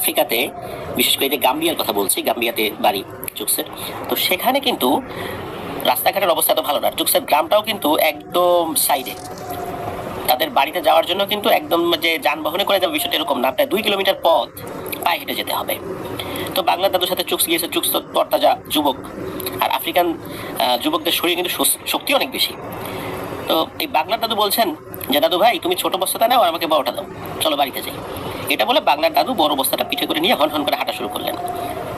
আফ্রিকাতে, বিশেষ করে যে গাম্বিয়ার কথা বলছি, গাম্বিয়াতে বাড়ি চুকসের। তো সেখানে কিন্তু রাস্তাঘাটের অবস্থা তো ভালো না, চুকসের গ্রামটাও কিন্তু একদম সাইডে। তাদের বাড়িতে যাওয়ার জন্য কিন্তু একদম যে যানবাহনে করে যাবে বিষয়টা এরকম না, প্রায় 2 কিলোমিটার পথ পায়ে হেঁটে যেতে হবে। তো বাংলার দাদুর সাথে চুকস গিয়েছে, চুকস তো তরতাজা যুবক, আর আফ্রিকান যুবকদের শরীরে কিন্তু শক্তি অনেক বেশি। তো এই বাংলার দাদু বলছেন যে দাদু ভাই তুমি ছোট বস্তাটা নাও আর আমাকে বড়টা দাও, চলো বাড়িতে যাই। এটা বলে বাংলার দাদু বড় বস্তাটা পিঠে করে নিয়ে হন হন করে হাঁটা শুরু করলেন।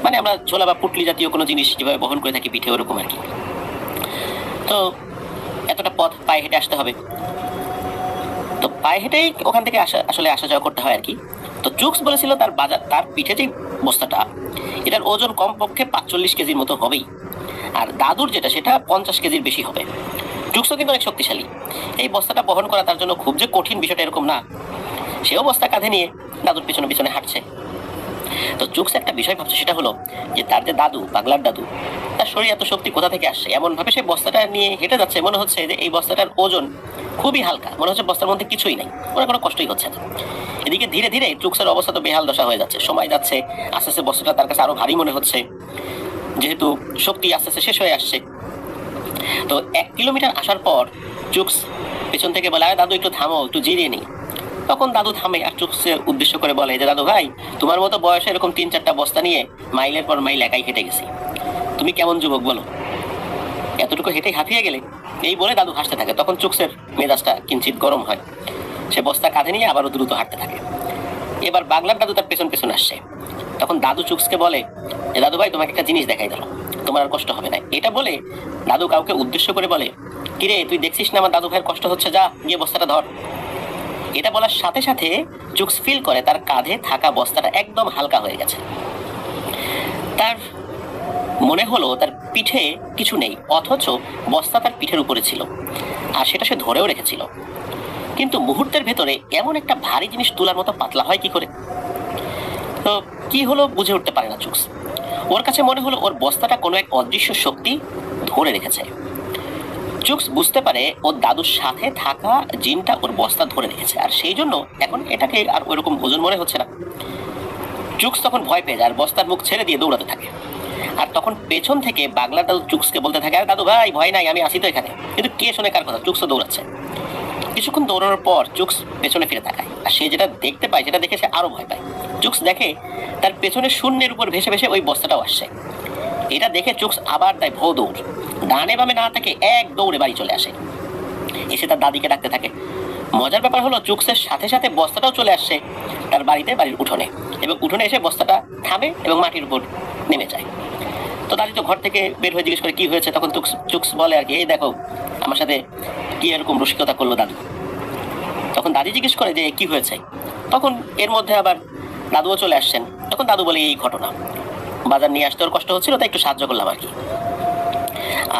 মানে আমরা ছোলা বা পুটলি জাতীয় কোনো জিনিস যেভাবে বহন করে থাকি পিঠে, ওরকম আর কি। তো এতটা পথ পায়ে হেঁটে আসতে হবে, তো পায়ে হেঁটেই ওখান থেকে আসা যাওয়া করতে হয় আর কি। তো চুকস বলেছিল তার পিঠে যে বস্তাটা, এটার ওজন কমপক্ষে 45 কেজির মতো হবেই, আর দাদুর যেটা সেটা 50 কেজির বেশি হবে। চুকসও কিন্তু অনেক শক্তিশালী, এই বস্তাটা বহন করা তার জন্য খুব যে কঠিন বিষয়টা এরকম না। সেও বস্তা কাঁধে নিয়ে দাদুর পিছনে পিছনে হাঁটছে। তো চুকস একটা বিষয় ভাবছে, সেটা হলো যে তার যে দাদু, পাগলার দাদু, তার শরীরে এত শক্তি কোথা থেকে আসছে। এমন ভাবে সে বস্তাটা নিয়ে হেঁটে যাচ্ছে, মনে হচ্ছে যে এই বস্তাটার ওজন খুবই হালকা, মনে হচ্ছে বস্তার মধ্যে কিছুই নাই, ওরা কোনো কষ্টই হচ্ছে না। এদিকে ধীরে ধীরে চুকসের অবস্থা তো বেহাল দশা হয়ে যাচ্ছে, সময় যাচ্ছে, আস্তে আস্তে বস্তাটা তার কাছে আরো ভারী মনে হচ্ছে, যেহেতু শক্তি আস্তে আস্তে শেষ হয়ে আসছে। তো 1 কিলোমিটার আসার পর চুকস পেছন থেকে বলে, দাদু একটু থামো, একটু জিরিয়ে নি। তখন দাদু থামে আর চুকসে উদ্দেশ্য করে বলে যে দাদু ভাই, তোমার মতো বয়সে এরকম 3-4টা বস্তা নিয়ে মাইলের পর মাইল একাই হেঁটে গেছি, তুমি কেমন যুবক বলো, এতটুকু হেঁটে হাঁপিয়ে গেলে। এই বলে দাদু হাসতে থাকে। তখন চুকসের মেজাজটা কিঞ্চিত গরম হয়, সে বস্তা কাঁধে নিয়ে আবারও দ্রুত হাঁটতে থাকে। এবার বাংলার দাদু তার পেছন পেছন আসছে। তখন দাদু চুকসকে বলে যে দাদু ভাই তোমাকে একটা জিনিস দেখাই দিল, তোমার আর কষ্ট হবে না। এটা বলে দাদু কাউকে উদ্দেশ্য করে বলে, কিরে তুই দেখছিস না আমার দাদু ভাইয়ের কষ্ট হচ্ছে, যা গিয়ে বস্তাটা ধর। এটা বলার সাথে সাথে চুকস ফিল করে তার কাঁধে থাকা বস্তাটা একদম হালকা হয়ে গেছে। তার মনে হলো তার পিঠে কিছু নেই, অথচ বস্তা তার পিঠের উপরে ছিল, আর সেটা সে ধরেও রেখেছিল। কিন্তু মুহূর্তের ভেতরে এমন একটা ভারী জিনিস তোলার মতো পাতলা হয় কি করে? তো কি হলো বুঝে উঠতে পারে না চুকস। ওর কাছে মনে হলো ওর বস্তাটা কোনো এক অদৃশ্য শক্তি ধরে রেখেছে। চুকস বুঝতে পারে ওর দাদুর সাথে থাকা জিনটা ওর বস্তা ধরে রেখেছে, আর সেই জন্য এখন এটাকে আর ওইরকম ওজন মনে হচ্ছে না। চুকস তখন ভয় পেয়ে যায় আর বস্তার মুখ ছেড়ে দিয়ে দৌড়াতে থাকে। আর তখন পেছন থেকে বাংলার দাদু চুকসকে বলতে থাকে, আরে দাদু ভাই ভয় নাই, আমি আসি তো এখানে। কিন্তু কে শোনে কার কথা, চুকসও দৌড়াচ্ছে। কিছুক্ষণ দৌড়ানোর পর চুকস পেছনে ফিরে তাকায়, আর সে যেটা দেখতে পায় সেটা দেখে সে আরো ভয় পায়। চুকস দেখে তার পেছনে শূন্যের উপর ভেসে ভেসে ওই বস্তাটাও আসছে। এটা দেখে চুকস আবার দেয় ভৌ দৌড়, ডানে বামে না থাকে এক দৌড়ে বাড়ি চলে আসে। এসে তার দাদিকে ডাকতে থাকে। মজার ব্যাপার হলো চুকসের সাথে সাথে বস্তাটাও চলে আসছে তার বাড়িতে, বাড়ির উঠোনে, এবং উঠোনে এসে বস্তাটা থামে এবং মাটির উপর নেমে যায়। তো দাদি তো ঘর থেকে বের হয়ে জিজ্ঞেস করে কি হয়েছে। তখন চুকস বলে আর কি, এই দেখো আমার সাথে কি এরকম রসিকতা করলো দাদু। তখন দাদি জিজ্ঞেস করে যে কি হয়েছে। তখন এর মধ্যে আবার দাদুও চলে আসছেন। তখন দাদু বলে এই ঘটনা, বাজার নিয়ে আসতে ওর কষ্ট হচ্ছিল তাই একটু সাহায্য করলাম আর কি।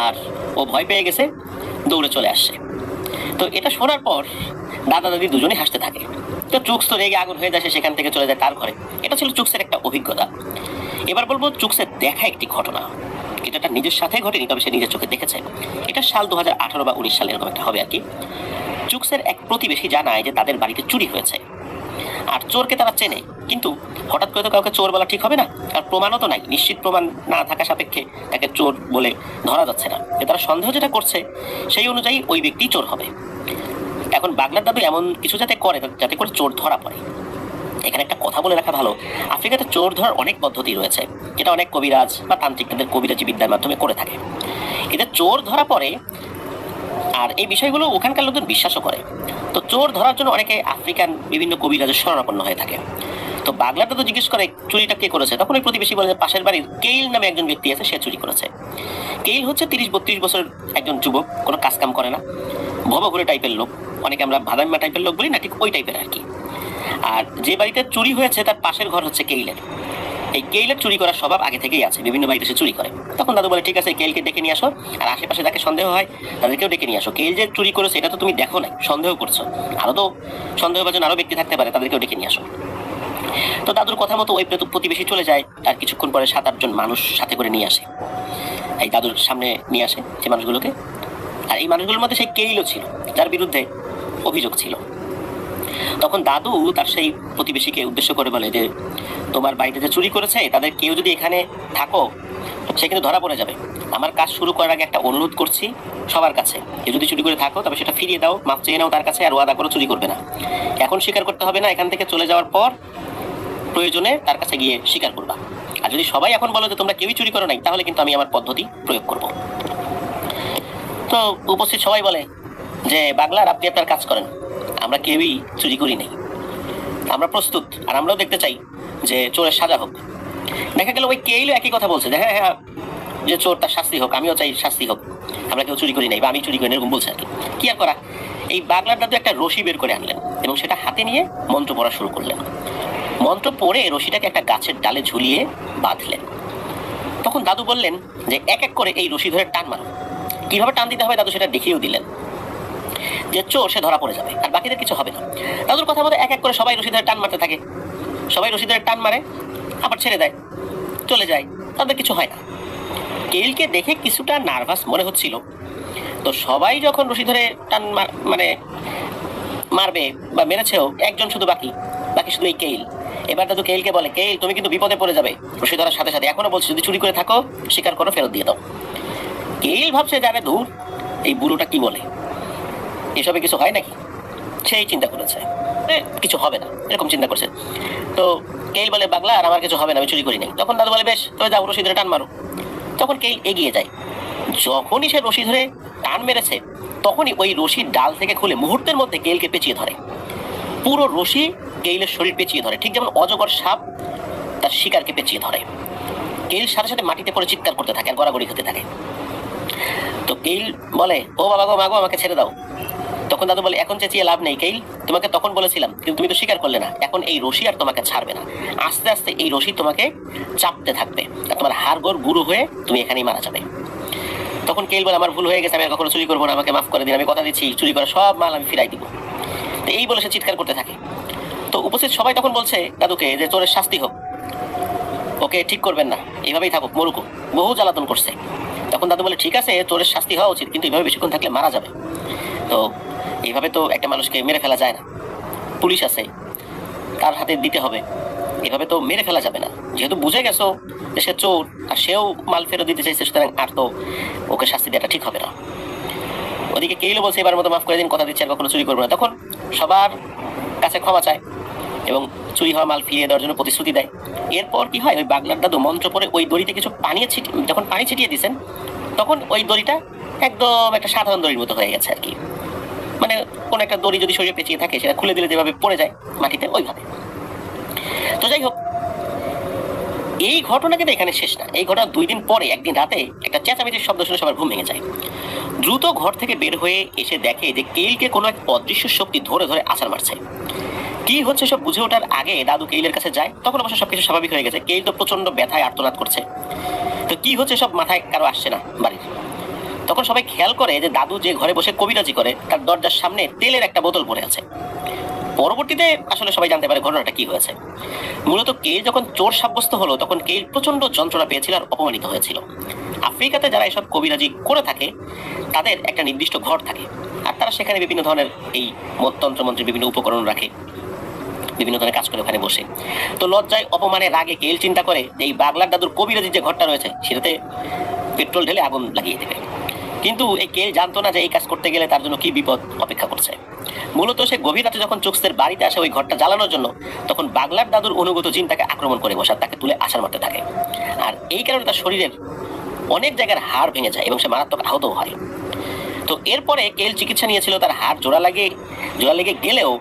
আর ও ভয় পেয়ে গেছে, দৌড়ে চলে আসছে। তো এটা শোনার পর দাদা দাদি দুজনেই হাসতে থাকে। তো চুকস তো রেগে আগুন হয়ে যায়, সেখান থেকে চলে যায় তার ঘরে। এটা ছিল চুকসের একটা অভিজ্ঞতা। এবার বলবো চুকসের দেখা একটি ঘটনা। এটা তার নিজের সাথে ঘটেনি, তবে সে নিজের চোখে দেখেছে। এটা সাল 2018 বা 19 সালে এরকম একটা হবে আর কি। চুকসের এক প্রতিবেশী জানায় যে তাদের বাড়িতে চুরি হয়েছে, আর চোরকে তারা চেনে। কিন্তু হঠাৎ করে তো কাউকে চোর বলা ঠিক হবে না, আর প্রমাণও তো নাই, নিশ্চিত প্রমাণ না থাকা সাপেক্ষে তাকে চোর বলে ধরা যাচ্ছে না। তারা সন্দেহ যেটা করছে সেই অনুযায়ী ওই ব্যক্তি চোর হবে। এখন বাংলার দাদু এমন কিছু যাতে করে যাতে করে চোর ধরা পড়ে। এখানে একটা কথা বলে রাখা ভালো, আফ্রিকাতে চোর ধরার অনেক পদ্ধতি রয়েছে, যেটা অনেক কবিরাজ বা তান্ত্রিক তাদের কবিরাজি বিদ্যার মাধ্যমে করে থাকে। এতে চোর ধরা পড়ে, আর এই বিষয়গুলো ওখানকার লোকজন বিশ্বাসও করে। তো চোর ধরার জন্য অনেকে আফ্রিকান বিভিন্ন কবিরাজের শরণাপন্ন হয়ে থাকে। তো বাংলাটা তো জিজ্ঞেস করে চুরিটা কে করেছে। তখন ওই প্রতিবেশী বলে পাশের বাড়ির কেইল নামে একজন ব্যক্তি আছে, সে চুরি করেছে। কেইল হচ্ছে 30-32 বছর একজন যুবক, কোনো কাজ কাম করে না, ভবঘুরে টাইপের লোক, অনেকে আমরা ভাদাইম্মা টাইপের লোক বলি না, ঠিক ওই টাইপের আর কি। আর যে বাড়িতে চুরি হয়েছে তার পাশের ঘর হচ্ছে কেইলের। এই কেইলের চুরি করার স্বভাব আগে থেকেই আছে, বিভিন্ন বাড়িতে সে চুরি করে। তখন দাদু বলে ঠিক আছে কেইলকে ডেকে নিয়ে আসো, আর আশেপাশে যাকে সন্দেহ হয় তাদেরকেও ডেকে নিয়ে আসো। কেইল যে চুরি করেছে এটা তো তুমি দেখো নাই, সন্দেহ করছো, আরো তো সন্দেহভাজন আরো ব্যক্তি থাকতে পারে, তাদেরকেও ডেকে নিয়ে আসো। তো দাদুর কথা মতো ওই প্রতিবেশী চলে যায়, আর কিছুক্ষণ পরে 7-8 জন মানুষ সাথে করে নিয়ে আসে, এই দাদুর সামনে নিয়ে আসে যে মানুষগুলোকে। আর এই মানুষগুলোর মধ্যে সেই কেইলও ছিল যার বিরুদ্ধে অভিযোগ ছিল। তখন দাদু তার সেই প্রতিবেশীকে উদ্দেশ্য করে বলে যে তোমার বাড়িতে যে চুরি করেছে তাদের কেউ যদি এখানে থাকো সে কিন্তু ধরা পড়ে যাবে। আমার কাজ শুরু করার আগে একটা অনুরোধ করছি সবার কাছে, কেউ যদি চুরি করে থাকো তবে সেটা ফিরিয়ে দাও, মাপ চেয়ে নাও তার কাছে, আর ওয়াদা করো চুরি করবে না। এখন স্বীকার করতে হবে না, এখান থেকে চলে যাওয়ার পর প্রয়োজনে তার কাছে গিয়ে স্বীকার করবা। আর যদি সবাই এখন বলো যে তোমরা কেউই চুরি করো নাই, তাহলে কিন্তু আমি আমার পদ্ধতি প্রয়োগ করব। তো উপস্থিত সবাই বলে যে বাগলার আপনি আপনার কাজ করেন, আমরা কেউই চুরি করি নাই, আমরা প্রস্তুত, আর আমরাও দেখতে চাই যে চোরের সাজা হোক। দেখা গেল ওই কেইলও একই কথা বলছে যে হ্যাঁ হ্যাঁ, যে চোর তার শাস্তি হোক, আমিও চাই শাস্তি হোক, আমরা কেউ চুরি করি নাই বা আমি চুরি করি না, এরকম বলছে আর কি। কি আর করা, এই বাগলার দাদু একটা রশি বের করে আনলেন এবং সেটা হাতে নিয়ে মন্ত্র পড়া শুরু করলেন। মন্ত্র পড়ে রশিটাকে একটা গাছের ডালে ঝুলিয়ে বাঁধলেন। তখন দাদু বললেন যে এক এক করে এই রশি ধরে টান মারো। কিভাবে টান দিতে হবে দাদু সেটা দেখিয়েও দিলেন, যে চোর সে ধরা পড়ে যাবে আর বাকিদের কিছু হবে না। দাদুর কথা মতো এক এক করে সবাই রশি ধরে টান মারতে থাকে, সবাই রশি ধরে টান মারে, আবার ছেড়ে দেয়, চলে যায়, তাদের কিছু হয় না। কেইলকে দেখে কিছুটা নার্ভাস মনে হচ্ছিল। তো সবাই যখন রশি ধরে টান মানে মারবে বা মেরেছেও, একজন শুধু বাকি শুধু এই কেইল। এবার দাদু কেইলকে বলে, কেইল তুমি কিন্তু বিপদে পড়ে যাবে রশি ধরার সাথে সাথে, এখনো বলছি যদি চুরি করে থাকো স্বীকার করো, ফেরত দিয়ে দাও। কেইল ভাবছে যাবে দূর, এই বুড়োটা কি বলে, এসবে কিছু হয় নাকি, সেই চিন্তা করেছে কিছু হবে না এরকম চিন্তা করছে। তো কেইল বলে বাগলা আর আমার কিছু হবে না, আমি চুরি করি নাই। তখন দাদু বলে বেশ তবে যাও রশি ধরে টান মারো। তখন কেইল এগিয়ে যায়, যখনই সে রশি ধরে টান মেরেছে তখনই ওই রশির ডাল থেকে খুলে মুহূর্তের মধ্যে কেইলকে পেঁচিয়ে ধরে। পুরো রশি কেইলের শরীর পেঁচিয়ে ধরে, ঠিক যেমন অজগর সাপ তার শিকারকে পেঁচিয়ে ধরে। কেইল সাথে সাথে মাটিতে পড়ে চিৎকার করতে থাকে আর গড়াগড়ি খেতে থাকে। তো কেইল বলে ও বাবা গো মাগো আমাকে ছেড়ে দাও। তখন দাদু বলে এখন চেঁচিয়ে লাভ নেই কেইল, তোমাকে তখন বলেছিলাম কিন্তু তুমি তো স্বীকার করলে না, এখন এই রশি আর তোমাকে ছাড়বে না, আস্তে আস্তে এই রশি তোমাকে চাপতে থাকবে আর তোমার হাড়গোড় গুঁড়ো হয়ে তুমি এখানেই মারা যাবে। তখন কেইল বলে আমার ভুল হয়ে গেছে, আমি আর কখনো চুরি করবো না, আমাকে মাফ করে দিন, আমি কথা দিচ্ছি চুরি করা সব মাল আমি ফিরাই দিব। তো এই বলে সে চিৎকার করতে থাকে। তো উপস্থিত সবাই তখন বলছে দাদুকে যে চোরের শাস্তি হোক, ওকে ঠিক করবেন না, এইভাবেই থাকুক মরুকো, বহু জ্বালাতন করছে। তখন দাদু বলে ঠিক আছে চোরের শাস্তি হওয়া উচিত, কিন্তু এইভাবে বেশিক্ষণ থাকলে মারা যাবে। তো এইভাবে তো একটা মানুষকে মেরে ফেলা যায় না, পুলিশ আছে তার হাতে দিতে হবে, এভাবে তো মেরে ফেলা যাবে না, যেহেতু বুঝে গেছো যে সে চোর আর সেও মাল ফেরত দিতে চাইছে, সুতরাং আর তো ওকে শাস্তি দেওয়াটা ঠিক হবে না। ওদিকে কেইলও বলছে এবার মতো মাফ করে দিন, কথা দিচ্ছে আর কখনো চুরি করবো না। তখন সবার কাছে ক্ষমা চায় এবং চুরি হওয়া মাল ফিরিয়ে দেওয়ার জন্য প্রতিশ্রুতি দেয়। এরপর কি হয়, ওই বাগলার দাদু মন্ত্র পরে ওই দড়িতে কিছু যখন পানি ছিটিয়ে দিয়েছেন তখন ওই দড়িটা একদম একটা সাধারণ দড়ির মতো হয়ে গেছে আর কি। মানে কোন একটা দড়ি যদি শরীরে পেঁচিয়ে থাকে সেটা খুলে দিলে যেভাবে পড়ে যায় মাটিতে ওইভাবে। তো যাই হোক, এই ঘটনা কিন্তু এখানে শেষ না। এই ঘটনা 2 দিন পরে একদিন রাতে একটা চেঁচামেচির শব্দ শুনে সবার ঘুম ভেঙে যায়। দ্রুত ঘর থেকে বের হয়ে এসে দেখে যে কেইলকে কোনো এক অদৃশ্য শক্তি ধরে ধরে আছাড় মারছে। কি হচ্ছে সব বুঝে ওঠার আগে দাদু কেইলের কাছে যায়। তখন অবশ্য সবকিছু স্বাভাবিক হয়ে গেছে, কেইল তো প্রচন্ড ব্যথায় আর্তনাদ করছে। তো কি হচ্ছে সব মাথায় কারো আসছে না বাড়ির। তখন সবাই খেয়াল করে যে দাদু যে ঘরে বসে কবিরাজি করে তার দরজার সামনে তেলের একটা বোতল পড়ে আছে। পরবর্তীতে আসলে সবাই জানতে পারে ঘটনাটা কি হয়েছে। মূলত কেইল যখন চোর সাব্যস্ত হলো তখন কেইল প্রচন্ড যন্ত্রণা পেয়েছিল আর অপমানিত হয়েছিল। আফ্রিকাতে যারা এসব কবিরাজি করে থাকে তাদের একটা নির্দিষ্ট ঘর থাকে আর তারা সেখানে বিভিন্ন ধরনের এই তন্ত্রমন্ত্রের বিভিন্ন উপকরণ রাখে, বিভিন্ন ধরনের কাজ করে ওখানে বসে। তো লজ্জায় অপমানে রাগে কেইল চিন্তা করে যে এই বাগলার দাদুর কবিরাজির যে ঘরটা রয়েছে সেটাতে পেট্রোল ঢেলে আগুন লাগিয়ে দেবে। কিন্তু এই কেইল জানতো না যে এই কাজ করতে গেলে তার জন্য কি বিপদ অপেক্ষা করছে। মূলত সে গভীর রাতে যখন চোখসের বাড়িতে আসে ওই ঘরটা জ্বালানোর জন্য, তখন বাগলার দাদুর অনুগত জিন তাকে আক্রমণ করে বসে তাকে তুলে আছাড় মারতে থাকে। আর এই কারণে তার শরীরের অনেক জায়গার হাড় ভেঙে যায় এবং সে মারাত্মক আহতও হয়। তো এরপরে কেইল চিকিৎসা নিয়েছিল, তার হাড় জোড়া লেগে গেলেও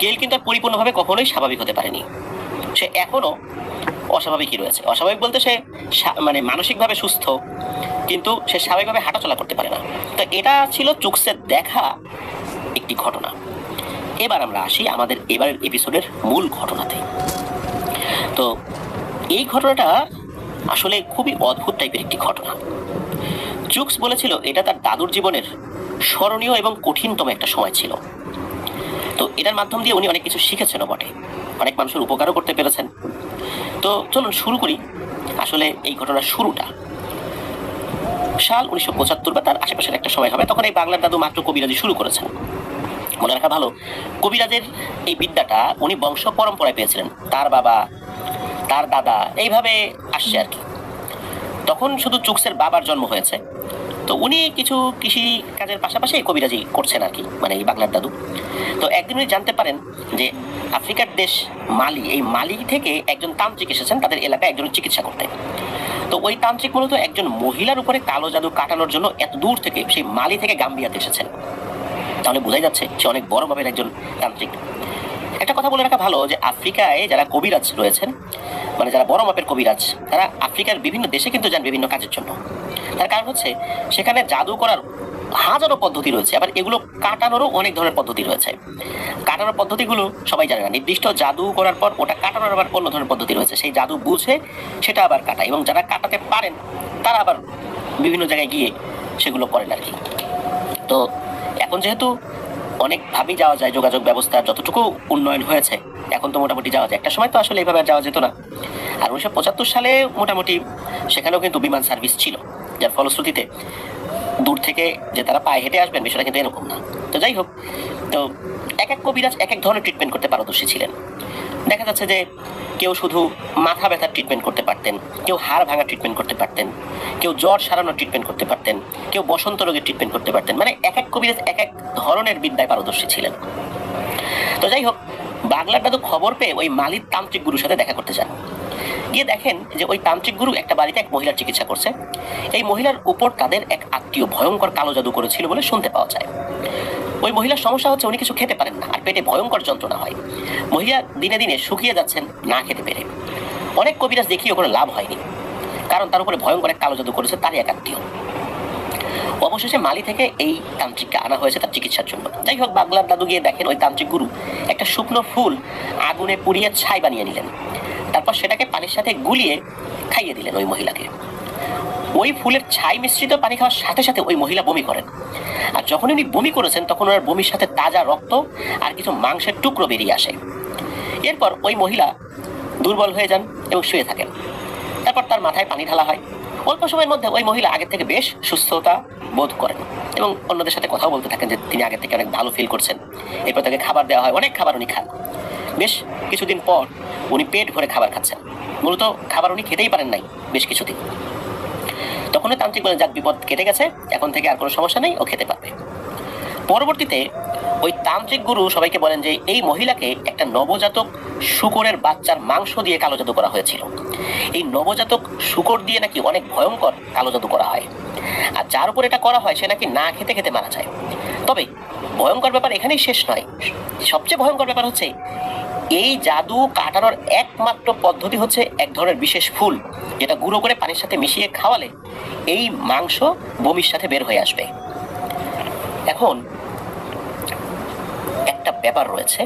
কেইল কিন্তু আর পরিপূর্ণভাবে কখনোই স্বাভাবিক হতে পারেনি। সে এখনো অস্বাভাবিকই রয়েছে। অস্বাভাবিক বলতে সে মানে মানসিকভাবে সুস্থ, কিন্তু সে স্বাভাবিকভাবে হাঁটাচলা করতে পারে না। তো এটা ছিল চোখসের দেখা একটি ঘটনা। এবার আমরা আসি আমাদের এবারের এপিসোডের মূল ঘটনাতে। তো এই ঘটনাটা আসলে খুবই অদ্ভুত টাইপের একটি ঘটনা। চুকস বলেছিল এটা তার দাদুর জীবনের স্মরণীয় এবং কঠিনতম একটা সময় ছিল। তো এটার মাধ্যম দিয়ে উনি অনেক কিছু শিখেছেনও বটে, অনেক মানুষের উপকারও করতে পেরেছেন। তো চলুন শুরু করি আসলে এই ঘটনার শুরুটা। সাল 1975 বা তার আশেপাশের একটা সময় হবে, তখন এই বাগলার দাদু মাত্র কবিরাজি শুরু করেছেন। মনে রাখা ভালো, কবিরাজের এই বিদ্যাটা উনি বংশ পরম্পরায় পেয়েছিলেন, তার বাবা, তার দাদা, এইভাবে আসছে আর কি। তখন শুধু চুকসের বাবার জন্ম হয়েছে, তো উনি কিছু কৃষি কাজের পাশাপাশি কবিরাজি করছেন আর কি, মানে এই বাংলার দাদু। তো একদিন উনি জানতে পারেন যে আফ্রিকার দেশ মালি, এই মালি থেকে একজন তান্ত্রিক এসেছেন তাদের এলাকায় একজন চিকিৎসা করতে। তো ওই তান্ত্রিক মূলত একজন মহিলার উপরে কালো জাদু কাটানোর জন্য এত দূর থেকে সেই মালি থেকে গাম্বিয়াতে এসেছেন। তাহলে বোঝাই যাচ্ছে সে অনেক বড় মাপের একজন তান্ত্রিক। একটা কথা বলে রাখা ভালো যে আফ্রিকায় যারা কবিরাজ রয়েছেন, মানে যারা বড় মাপের কবিরাজ, তারা আফ্রিকার বিভিন্ন দেশে কিন্তু যান বিভিন্ন কাজের জন্য। তার কারণ হচ্ছে সেখানে জাদু করার হাজারো পদ্ধতি রয়েছে, আবার এগুলো কাটানোরও অনেক ধরনের পদ্ধতি রয়েছে। কাটানোর পদ্ধতিগুলো সবাই জানে না, নির্দিষ্ট জাদু করার পর ওটা কাটানোর আবার অন্য ধরনের পদ্ধতি রয়েছে, সেই জাদু বুঝে সেটা আবার কাটায়, এবং যারা কাটাতে পারেন তারা আবার বিভিন্ন জায়গায় গিয়ে সেগুলো করেন আর কি। তো এখন যেহেতু অনেকভাবেই যাওয়া যায়, যোগাযোগ ব্যবস্থার যতটুকু উন্নয়ন হয়েছে এখন তো মোটামুটি যাওয়া যায়, একটা সময় তো আসলে এইভাবে যাওয়া যেত না। আর 1975 সালে মোটামুটি সেখানেও কিন্তু বিমান সার্ভিস ছিল, যার ফলশ্রুতিতে দূর থেকে যে তারা পায়ে হেঁটে আসবেন বিষয়টা কিন্তু এরকম না। তো যাই হোক, তো এক এক কবিরাজ এক এক ধরনের ট্রিটমেন্ট করতে পারদর্শী ছিলেন। দেখা যাচ্ছে যে কেউ শুধু মাথা ব্যথার ট্রিটমেন্ট করতে পারতেন, কেউ হাড় ভাঙা ট্রিটমেন্ট করতে পারতেন, কেউ জ্বর সারানোর ট্রিটমেন্ট করতে পারতেন, কেউ বসন্ত রোগের ট্রিটমেন্ট করতে পারতেন, মানে এক এক কবিরাজ এক এক ধরনের বিদ্যায় পারদর্শী ছিলেন। তো যাই হোক, বাংলার দাদু খবর পেয়ে ওই মালির তান্ত্রিক গুরুর সাথে দেখা করতে যান। গিয়ে দেখেন যে ওই তান্ত্রিক গুরু একটা বাড়িতে এক মহিলার চিকিৎসা করছে। এই মহিলার উপর তাদের এক আত্মীয় ভয়ঙ্কর কালো জাদু করেছিল বলে শুনতে পাওয়া যায়। ওই মহিলার সমস্যা হচ্ছে উনি কিছু খেতে পারেন না, আর পেটে ভয়ঙ্কর যন্ত্রণা হয়। মহিলা দিনে দিনে শুকিয়ে যাচ্ছেন না খেতে পেরে। অনেক কবিরাজ দেখিও কোনো লাভ হয়নি, কারণ তার উপরে ভয়ঙ্কর এক কালো জাদু করেছে তারই এক আত্মীয়। অবশেষে মালি থেকে এই তান্ত্রিককে আনা হয়েছে তার চিকিৎসার জন্য। যাই হোক, বাংলার দাদু গিয়ে দেখেন ওই তান্ত্রিক গুরু একটা শুকনো ফুল আগুনে পুড়িয়ে ছাই বানিয়ে নিলেন, তারপর সেটাকে পানির সাথে গুলিয়ে খাইয়ে দিলেন ওই মহিলাকে। ওই ফুলের ছাই মিশ্রিত পানি খাওয়ার সাথে সাথে ওই মহিলা বমি করেন, আর যখন উনি বমি করেছেন তখন ওনার বমির সাথে তাজা রক্ত আর কিছু মাংসের টুকরো বেরিয়ে আসে। এরপর ওই মহিলা দুর্বল হয়ে যান এবং শুয়ে থাকেন। তারপর তার মাথায় পানি ঢালা হয়। অল্প সময়ের মধ্যে ওই মহিলা আগের থেকে বেশ সুস্থতা বোধ করেন এবং অন্যদের সাথে কথাও বলতে থাকেন যে তিনি আগের থেকে অনেক ভালো ফিল করছেন। এরপর তাকে খাবার দেওয়া হয়, অনেক খাবার উনি খান। বেশ কিছুদিন পর উনি পেট ভরে খাবার খাচ্ছেন, মূলত খাবার উনি খেতেই পারেন নাই বেশ কিছুদিন। তখন তান্ত্রিক বলেন, যাক, বিপদ কেটে গেছে, এখন থেকে আর কোনো সমস্যা নেই, ও খেতে পারবে। পরবর্তীতে ওই তান্ত্রিক গুরু সবাইকে বলেন যে এই মহিলাকে একটা নবজাতক শূকরের বাচ্চার মাংস দিয়ে কালো জাদু করা হয়েছিল। এই নবজাতক শূকর দিয়ে নাকি অনেক ভয়ঙ্কর কালো জাদু করা হয়, আর যার উপর এটা করা হয় সে নাকি না খেতে খেতে মারা যায়। তবে ভয়ঙ্কর ব্যাপার এখানেই শেষ নয়, সবচেয়ে ভয়ঙ্কর ব্যাপার হচ্ছে এই জাদু কাটানোর একমাত্র পদ্ধতি হচ্ছে এক ধরনের বিশেষ ফুল, যেটা গুঁড়ো করে পানির সাথে মিশিয়ে খাওয়ালে এই মাংস বমির সাথে বের হয়ে আসবে। এখন একটা ব্যাপার রয়েছে,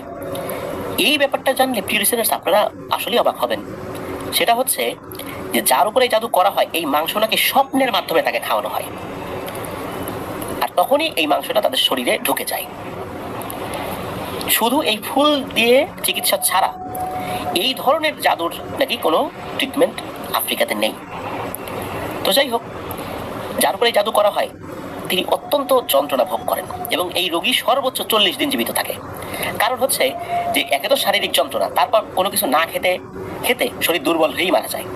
এই ব্যাপারটা জানলে প্রিয় লিসেনার্স আপনারা আসলেই অবাক হবেন। সেটা হচ্ছে যে যার উপরে জাদু করা হয় এই মাংস নাকি স্বপ্নের মাধ্যমে তাকে খাওয়ানো হয়, আর তখনই এই মাংসটা তাদের শরীরে ঢুকে যায়। শুধু এই ফুল দিয়ে চিকিৎসা ছাড়া এই ধরনের জাদুর নাকি কোনো ট্রিটমেন্ট আফ্রিকাতে নেই। তো যাই হোক, যার উপরে জাদু করা হয় তিনি অত্যন্ত যন্ত্রণা ভোগ করেন এবং এই রোগী সর্বোচ্চ 40 দিন জীবিত থাকে। কারণ হচ্ছে যে একে তো শারীরিক যন্ত্রণা, তারপর কোনো কিছু না খেতে খেতে শরীর দুর্বল হয়েই মারা যায়।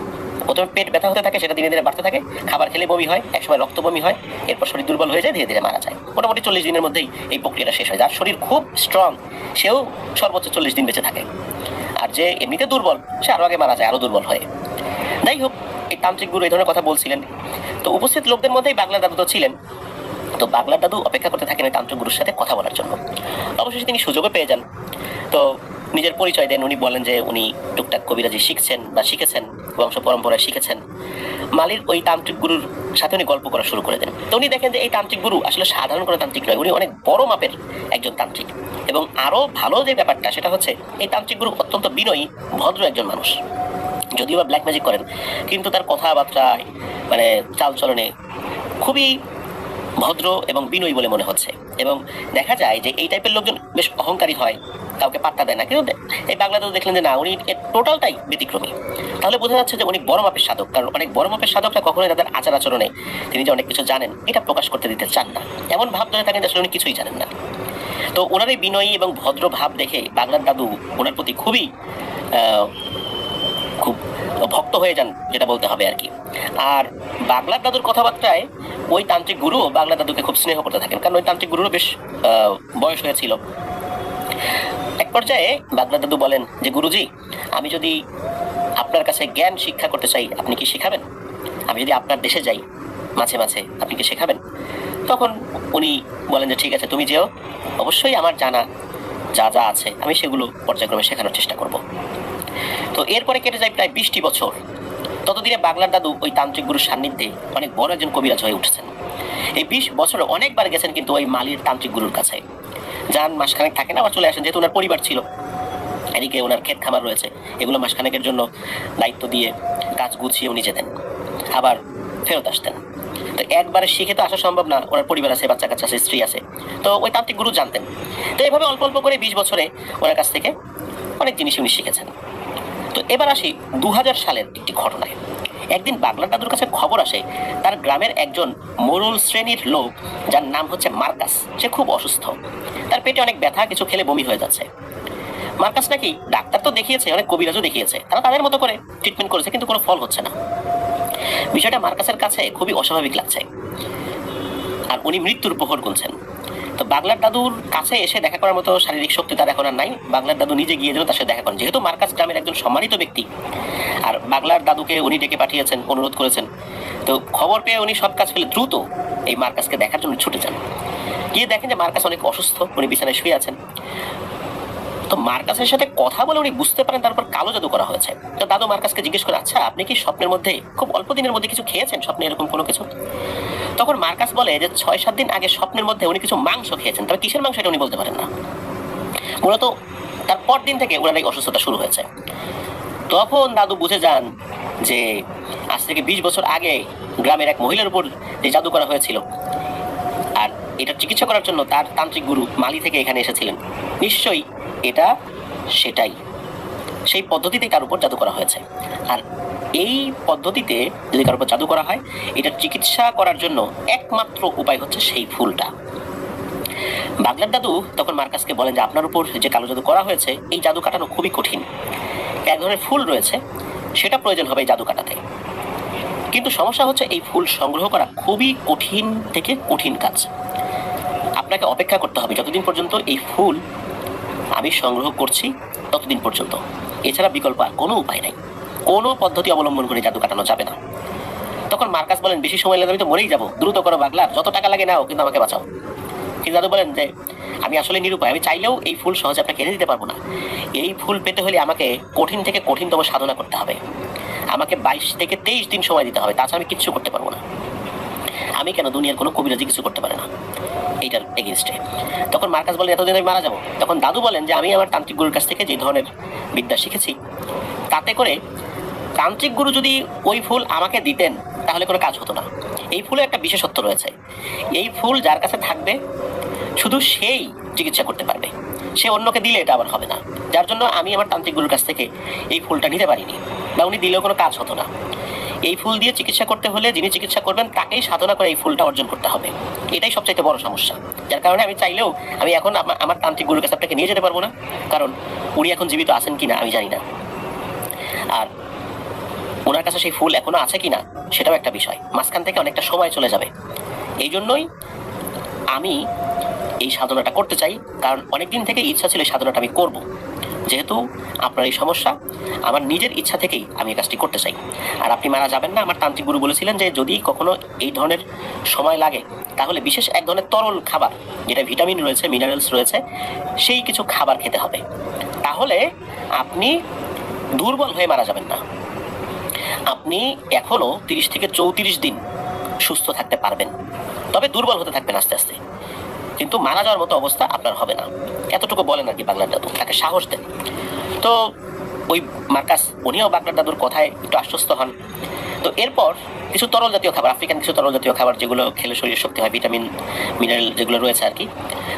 প্রথমে পেট ব্যথা হতে থাকে, সেটা ধীরে ধীরে বাড়তে থাকে, খাবার খেলে বমি হয়, একসময় রক্ত বমি হয়, এরপর শরীর দুর্বল হয়ে যায়, ধীরে ধীরে মারা যায়। মোটামুটি 40 দিনের মধ্যেই এই প্রক্রিয়াটা শেষ হয়। যার শরীর খুব স্ট্রং সেও সর্বোচ্চ 40 দিন বেঁচে থাকে, আর যে এমনিতে দুর্বল সে আরও আগে মারা যায়, আরও দুর্বল হয়ে। যাই হোক, এই তান্ত্রিক গুরু এই ধরনের কথা বলছিলেন, তো উপস্থিত লোকদের মধ্যেই বাংলার দাদু তো ছিলেন। তো বাংলার দাদু অপেক্ষা করতে থাকেন এই তান্ত্রিক গুরুর সাথে কথা বলার জন্য। অবশেষে তিনি সুযোগও পেয়ে যান। তো নিজের পরিচয় দেন, উনি বলেন যে উনি টুকটাক কবিরাজি শিখছেন বা শিখেছেন, বংশ পরম্পরায় শিখেছেন। মালির ওই তান্ত্রিক গুরুর সাথে উনি গল্প করা শুরু করে দেন। তো উনি দেখেন যে এই তান্ত্রিক গুরু আসলে সাধারণ কোনো তান্ত্রিক নয়, উনি অনেক বড় মাপের একজন তান্ত্রিক। এবং আরও ভালো যে ব্যাপারটা সেটা হচ্ছে এই তান্ত্রিক গুরু অত্যন্ত বিনয়ী, ভদ্র একজন মানুষ। যদিও বা ব্ল্যাক ম্যাজিক করেন, কিন্তু তার কথাবার্তায় মানে চালচলনে খুবই ভদ্র এবং বিনয়ী বলে মনে হচ্ছে। এবং দেখা যায় যে এই টাইপের লোকজন বেশ অহংকারী হয়, কাউকে পাত্তা দেয় না। কিন্তু এই বাংলাদেশে দেখলেন যে না, উনি টোটালটাই ব্যতিক্রমী। তাহলে বোঝা যাচ্ছে যে উনি বড় মাপের সাধক, কারণ অনেক বড় মাপের সাধকরা কখনোই তাদের আচার আচরণে তিনি যে অনেক কিছু জানেন এটা প্রকাশ করতে দিতে চান না, এমন ভাব ধরে থাকেন যে আসলে উনি কিছুই জানেন না। তো ওনার এই বিনয়ী এবং ভদ্র ভাব দেখে বাগলার দাদু ওনার প্রতি খুব ভক্ত হয়ে যান, যেটা বলতে হবে আর কি। আর বাগলার দাদুর কথাবার্তায় ওই তান্ত্রিক গুরুও বাগলার দাদুকে খুব স্নেহ করতে থাকেন, কারণ ওই তান্ত্রিক গুরুরও বেশ বয়স হয়েছিল। এক পর্যায়ে বাগলার দাদু বলেন যে, গুরুজি, আমি যদি আপনার কাছে জ্ঞান শিক্ষা করতে চাই, আপনি কি শেখাবেন? আমি যদি আপনার দেশে যাই মাঝে মাঝে, আপনি কি শেখাবেন? তখন উনি বলেন যে, ঠিক আছে, তুমি যেও, অবশ্যই আমার জানা যা যা আছে আমি সেগুলো পর্যায়ক্রমে শেখানোর চেষ্টা করব। তো এরপরে কেটে যায় প্রায় 20টি বছর। ততদিনে বাগলার দাদু ওই তান্ত্রিক গুরুর সান্নিধ্যে অনেক বড় একজন কবিরাজ হয়ে উঠেছেন। এই 20 বছরে অনেকবার গেছেন কিন্তু ওই মালির তান্ত্রিক গুরুর কাছে। যান, মাসখানেক থাকেন, আবার চলে আসেন, যেহেতু ওনার পরিবার ছিল, এদিকে ওনার ক্ষেত খামার রয়েছে, এগুলো মাসখানেকের জন্য দায়িত্ব দিয়ে কাজ গুছিয়ে উনি যেতেন, আবার ফেরত আসতেন। তো একবারে শিখে তো আসা সম্ভব না, ওনার পরিবার আছে, বাচ্চা কাচ্চা আছে, স্ত্রী আছে, তো ওই তান্ত্রিক গুরু জানতেন। তো এইভাবে অল্প অল্প করে 20 বছরে ওনার কাছ থেকে অনেক জিনিস উনি শিখেছেন। তো এবার আসি 2000 সালের একটি ঘটনায়। একদিন বাগলার দাদুর কাছে খবর আসে তার গ্রামের একজন মোড়ল শ্রেণীর লোক, যার নাম হচ্ছে মার্কাস, সে খুব অসুস্থ, তার পেটে অনেক ব্যথা, কিছু খেলে বমি হয়ে যাচ্ছে। মার্কাস নাকি ডাক্তার তো দেখিয়েছে, অনেক কবিরাজও দেখিয়েছে, তারা তাদের মতো করে ট্রিটমেন্ট করেছে, কিন্তু কোনো ফল হচ্ছে না। বিষয়টা মার্কাসের কাছে খুবই অস্বাভাবিক লাগছে, আর উনি মৃত্যুর প্রহর গুনছেন। তো বাগলার দাদুর কাছে এসে দেখা করার মতো শারীরিক শক্তি তার এখন আর নাই। বাগলার দাদু নিজে গিয়ে যেন তার সাথে দেখা করেন, যেহেতু মার্কাস গ্রামের একজন সম্মানিত ব্যক্তি, আর বাগলার দাদুকে উনি ডেকে পাঠিয়েছেন, অনুরোধ করেছেন। তো খবর পেয়ে উনি সব কাজ ফেলে দ্রুত এই মার্কাসকে দেখার জন্য ছুটে যান। গিয়ে দেখেন যে মার্কাস অনেক অসুস্থ, উনি বিছানায় শুয়ে আছেন। তো মার্কাসের সাথে কথা বলে উনি বুঝতে পারেন তারপর কালো জাদু করা হয়েছে। তো দাদু মার্কাসকে জিজ্ঞেস করে, আচ্ছা, আপনি কি স্বপ্নের মধ্যে খুব অল্প দিনের মধ্যে কিছু খেয়েছেন, স্বপ্নে এরকম কোনো কিছু? তখন মার্কাস বলে যে 6-7 দিন আগে স্বপ্নের মধ্যে উনি কিছু মাংস খেয়েছেন, তবে কিসের মাংস এটা উনি বলতে পারেন না। মূলত তার পর দিন থেকে ওনার এই অসুস্থতা শুরু হয়েছে। তখন দাদু বুঝে যান যে আজ থেকে 20 বছর আগে গ্রামের এক মহিলার উপর যে জাদু করা হয়েছিল, আর এটা চিকিৎসা করার জন্য তার তান্ত্রিক গুরু মালি থেকে এখানে এসেছিলেন, নিশ্চয়ই এটা সেটাই, সেই পদ্ধতিতে তার উপর জাদু করা হয়েছে। আর এই পদ্ধতিতে যদি কারোর উপর জাদু করা হয়, এটা চিকিৎসা করার জন্য একমাত্র উপায় হচ্ছে সেই ফুলটা। বাগলার দাদু তখন মার্কাসকে বলেন যে, আপনার উপর যে কালো জাদু করা হয়েছে, এই জাদু কাটানো খুবই কঠিন। এক ধরনের ফুল রয়েছে, সেটা প্রয়োজন হবে এই জাদু কাটাতে, কিন্তু সমস্যা হচ্ছে এই ফুল সংগ্রহ করা খুবই কঠিন থেকে কঠিন কাজ। আপনাকে অপেক্ষা করতে হবে যতদিন পর্যন্ত এই ফুল আমি সংগ্রহ করছি ততদিন পর্যন্ত, এছাড়া বিকল্প আর কোনো উপায় নাই, কোনো পদ্ধতি অবলম্বন করে জাদু কাটানো যাবে না। তখন মার্কাস বলেন, বেশি সময় লাগলে আমি তো মরেই যাবো, দ্রুত করো বাগলার, যত টাকা লাগে নাও, কিন্তু আমাকে বাঁচাও। কিন্তু দাদু বলেন যে, আমি আসলে নিরুপায়, আমি চাইলেও এই ফুল সহজে আপনাকে এনে দিতে পারবো না। এই ফুল পেতে হলে আমাকে কঠিন থেকে কঠিনতম সাধনা করতে হবে, আমাকে 22 থেকে 23 দিন সময় দিতে হবে, তাছাড়া আমি কিচ্ছু করতে পারবো না। আমি কেন, দুনিয়ার কোনো কবিরাজি কিছু করতে পারে না এইটার এগেনস্টে। তখন মার্কাস বলেন, এতদিন আমি মারা যাবো। তখন দাদু বলেন যে, আমি আমার তান্ত্রিক গুরুর কাছ থেকে যে ধরনের বিদ্যা শিখেছি, তাতে করে তান্ত্রিক গুরু যদি ওই ফুল আমাকে দিতেন তাহলে কোনো কাজ হতো না। এই ফুলে একটা বিশেষত্ব রয়েছে, এই ফুল যার কাছে থাকবে শুধু সেই চিকিৎসা করতে পারবে, সে অন্যকে দিলে এটা আবার হবে না। যার জন্য আমি আমার তান্ত্রিক গুরুর কাছ থেকে এই ফুলটা নিতে পারিনি, বা উনি দিলেও কোনো কাজ হতো না। এই ফুল দিয়ে চিকিৎসা করতে হলে যিনি চিকিৎসা করবেন তাকেই সাধনা করে এই ফুলটা অর্জন করতে হবে, এটাই সবচাইতে বড় সমস্যা। যার কারণে আমি চাইলেও আমি এখন আমার তান্ত্রিক গুরুর কাছে আপনাকে নিয়ে যেতে পারবো না, কারণ উনি এখন জীবিত আছেন কিনা আমি জানি না, আর ওনার কাছে সেই ফুল এখনো আছে কিনা সেটাও একটা বিষয়, মাঝখান থেকে অনেকটা সময় চলে যাবে। এই জন্যই আমি এই সাধনাটা করতে চাই, কারণ অনেকদিন থেকে ইচ্ছা ছিল এই সাধনাটা আমি করব। যেহেতু আপনার এই সমস্যা, আমার নিজের ইচ্ছা থেকেই আমি এই কাজটি করতে চাই। আর আপনি মারা যাবেন না, আমার তান্ত্রিক গুরু বলেছিলেন যে যদি কখনো এই ধরনের সময় লাগে তাহলে বিশেষ এক ধরনের তরল খাবার, যেটা ভিটামিন রয়েছে, মিনারেলস রয়েছে, সেই কিছু খাবার খেতে হবে, তাহলে আপনি দুর্বল হয়ে মারা যাবেন না। আপনি এখনো 30 থেকে 34 দিন সুস্থ থাকতে পারবেন, তবে দুর্বল হতে থাকবেন আস্তে আস্তে, কিন্তু মারা যাওয়ার মতো অবস্থা আপনার হবে না। এতটুকু বলেন আর কি বাগলার দাদু, তাকে সাহস দেন। তো ওই মার্কাস উনিও বাগলার দাদুর কথায় একটু আশ্বস্ত হন। তো এরপর কিছু তরল জাতীয় খাবার, আফ্রিকান কিছু তরল জাতীয় খাবার যেগুলো খেলে শরীরের শক্তি হয়, ভিটামিন মিনারেল যেগুলো রয়েছে আর কি,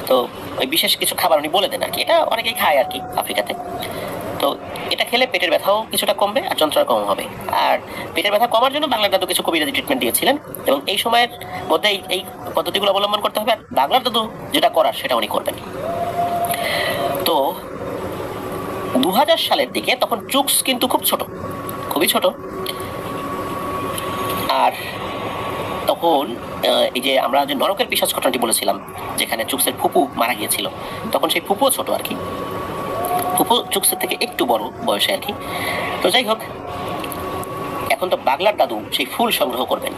তো ওই বিশেষ কিছু খাবার উনি বলে দেন আর কি, এটা অনেকেই খায় আর কি আফ্রিকাতে। তো এটা খেলে পেটের ব্যথাও কিছুটা কমবে আর যন্ত্রণা কম হবে। আর পেটের ব্যথা কমার জন্য বাংলার দাদু কিছু কবিরাজি ট্রিটমেন্ট দিয়েছিলেন, এবং এই সময়ের মধ্যে এই পদ্ধতিগুলো অবলম্বন করতে হবে। আর বাংলার দাদু যেটা করার সেটা উনি করবেন। তো 2000 সালের দিকে তখন চুকস কিন্তু খুব ছোট, খুবই ছোট। আর তখন এই যে আমরা যে নরকের পিশাচ ঘটনাটি বলেছিলাম, যেখানে চুকসের ফুপু মারা গিয়েছিল, তখন সেই ফুপুও ছোট আর কি, ফুপু চুকসের থেকে একটু বড় বয়সে আর কি। তো যাই হোক, এখন তো বাগলার দাদু সেই ফুল সংগ্রহ করবেন।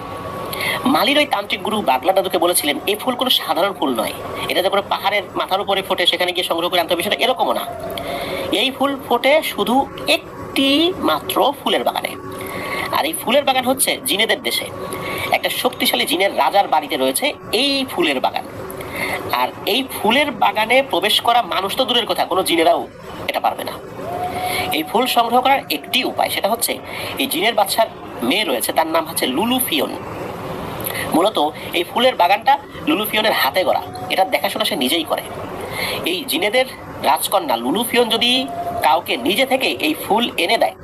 মালির ওই তান্ত্রিক গুরু বাগলার দাদুকে বলেছিলেন এই ফুল কোনো সাধারণ ফুল নয়, এটা যে কোনো পাহাড়ের মাথার উপরে ফোটে সেখানে গিয়ে সংগ্রহ করে আনতে হবে সেটা এরকমও না। এই ফুল ফোটে শুধু একটি মাত্র ফুলের বাগানে। আর এই ফুলের বাগান হচ্ছে জিনেদের দেশে একটা শক্তিশালী জিনের রাজার বাড়িতে রয়েছে এই ফুলের বাগান। আর এই ফুলের বাগানে প্রবেশ করা মানুষ তো দূরের কথা, কোনো জিনেরাও এটা পারবে না। এই ফুল সংগ্রহ করার একটি উপায়, সেটা হচ্ছে এই জিনের বাচ্চার মেয়ে রয়েছে, তার নাম হচ্ছে লুলুফিয়ন। মূলত এই ফুলের বাগানটা লুলুফিয়নের হাতে গড়া, এটা দেখাশোনা সে নিজেই করে। এই জিনেদের রাজকন্যা লুলুফিয়ন যদি কাউকে নিজে থেকে এই ফুল এনে দেয়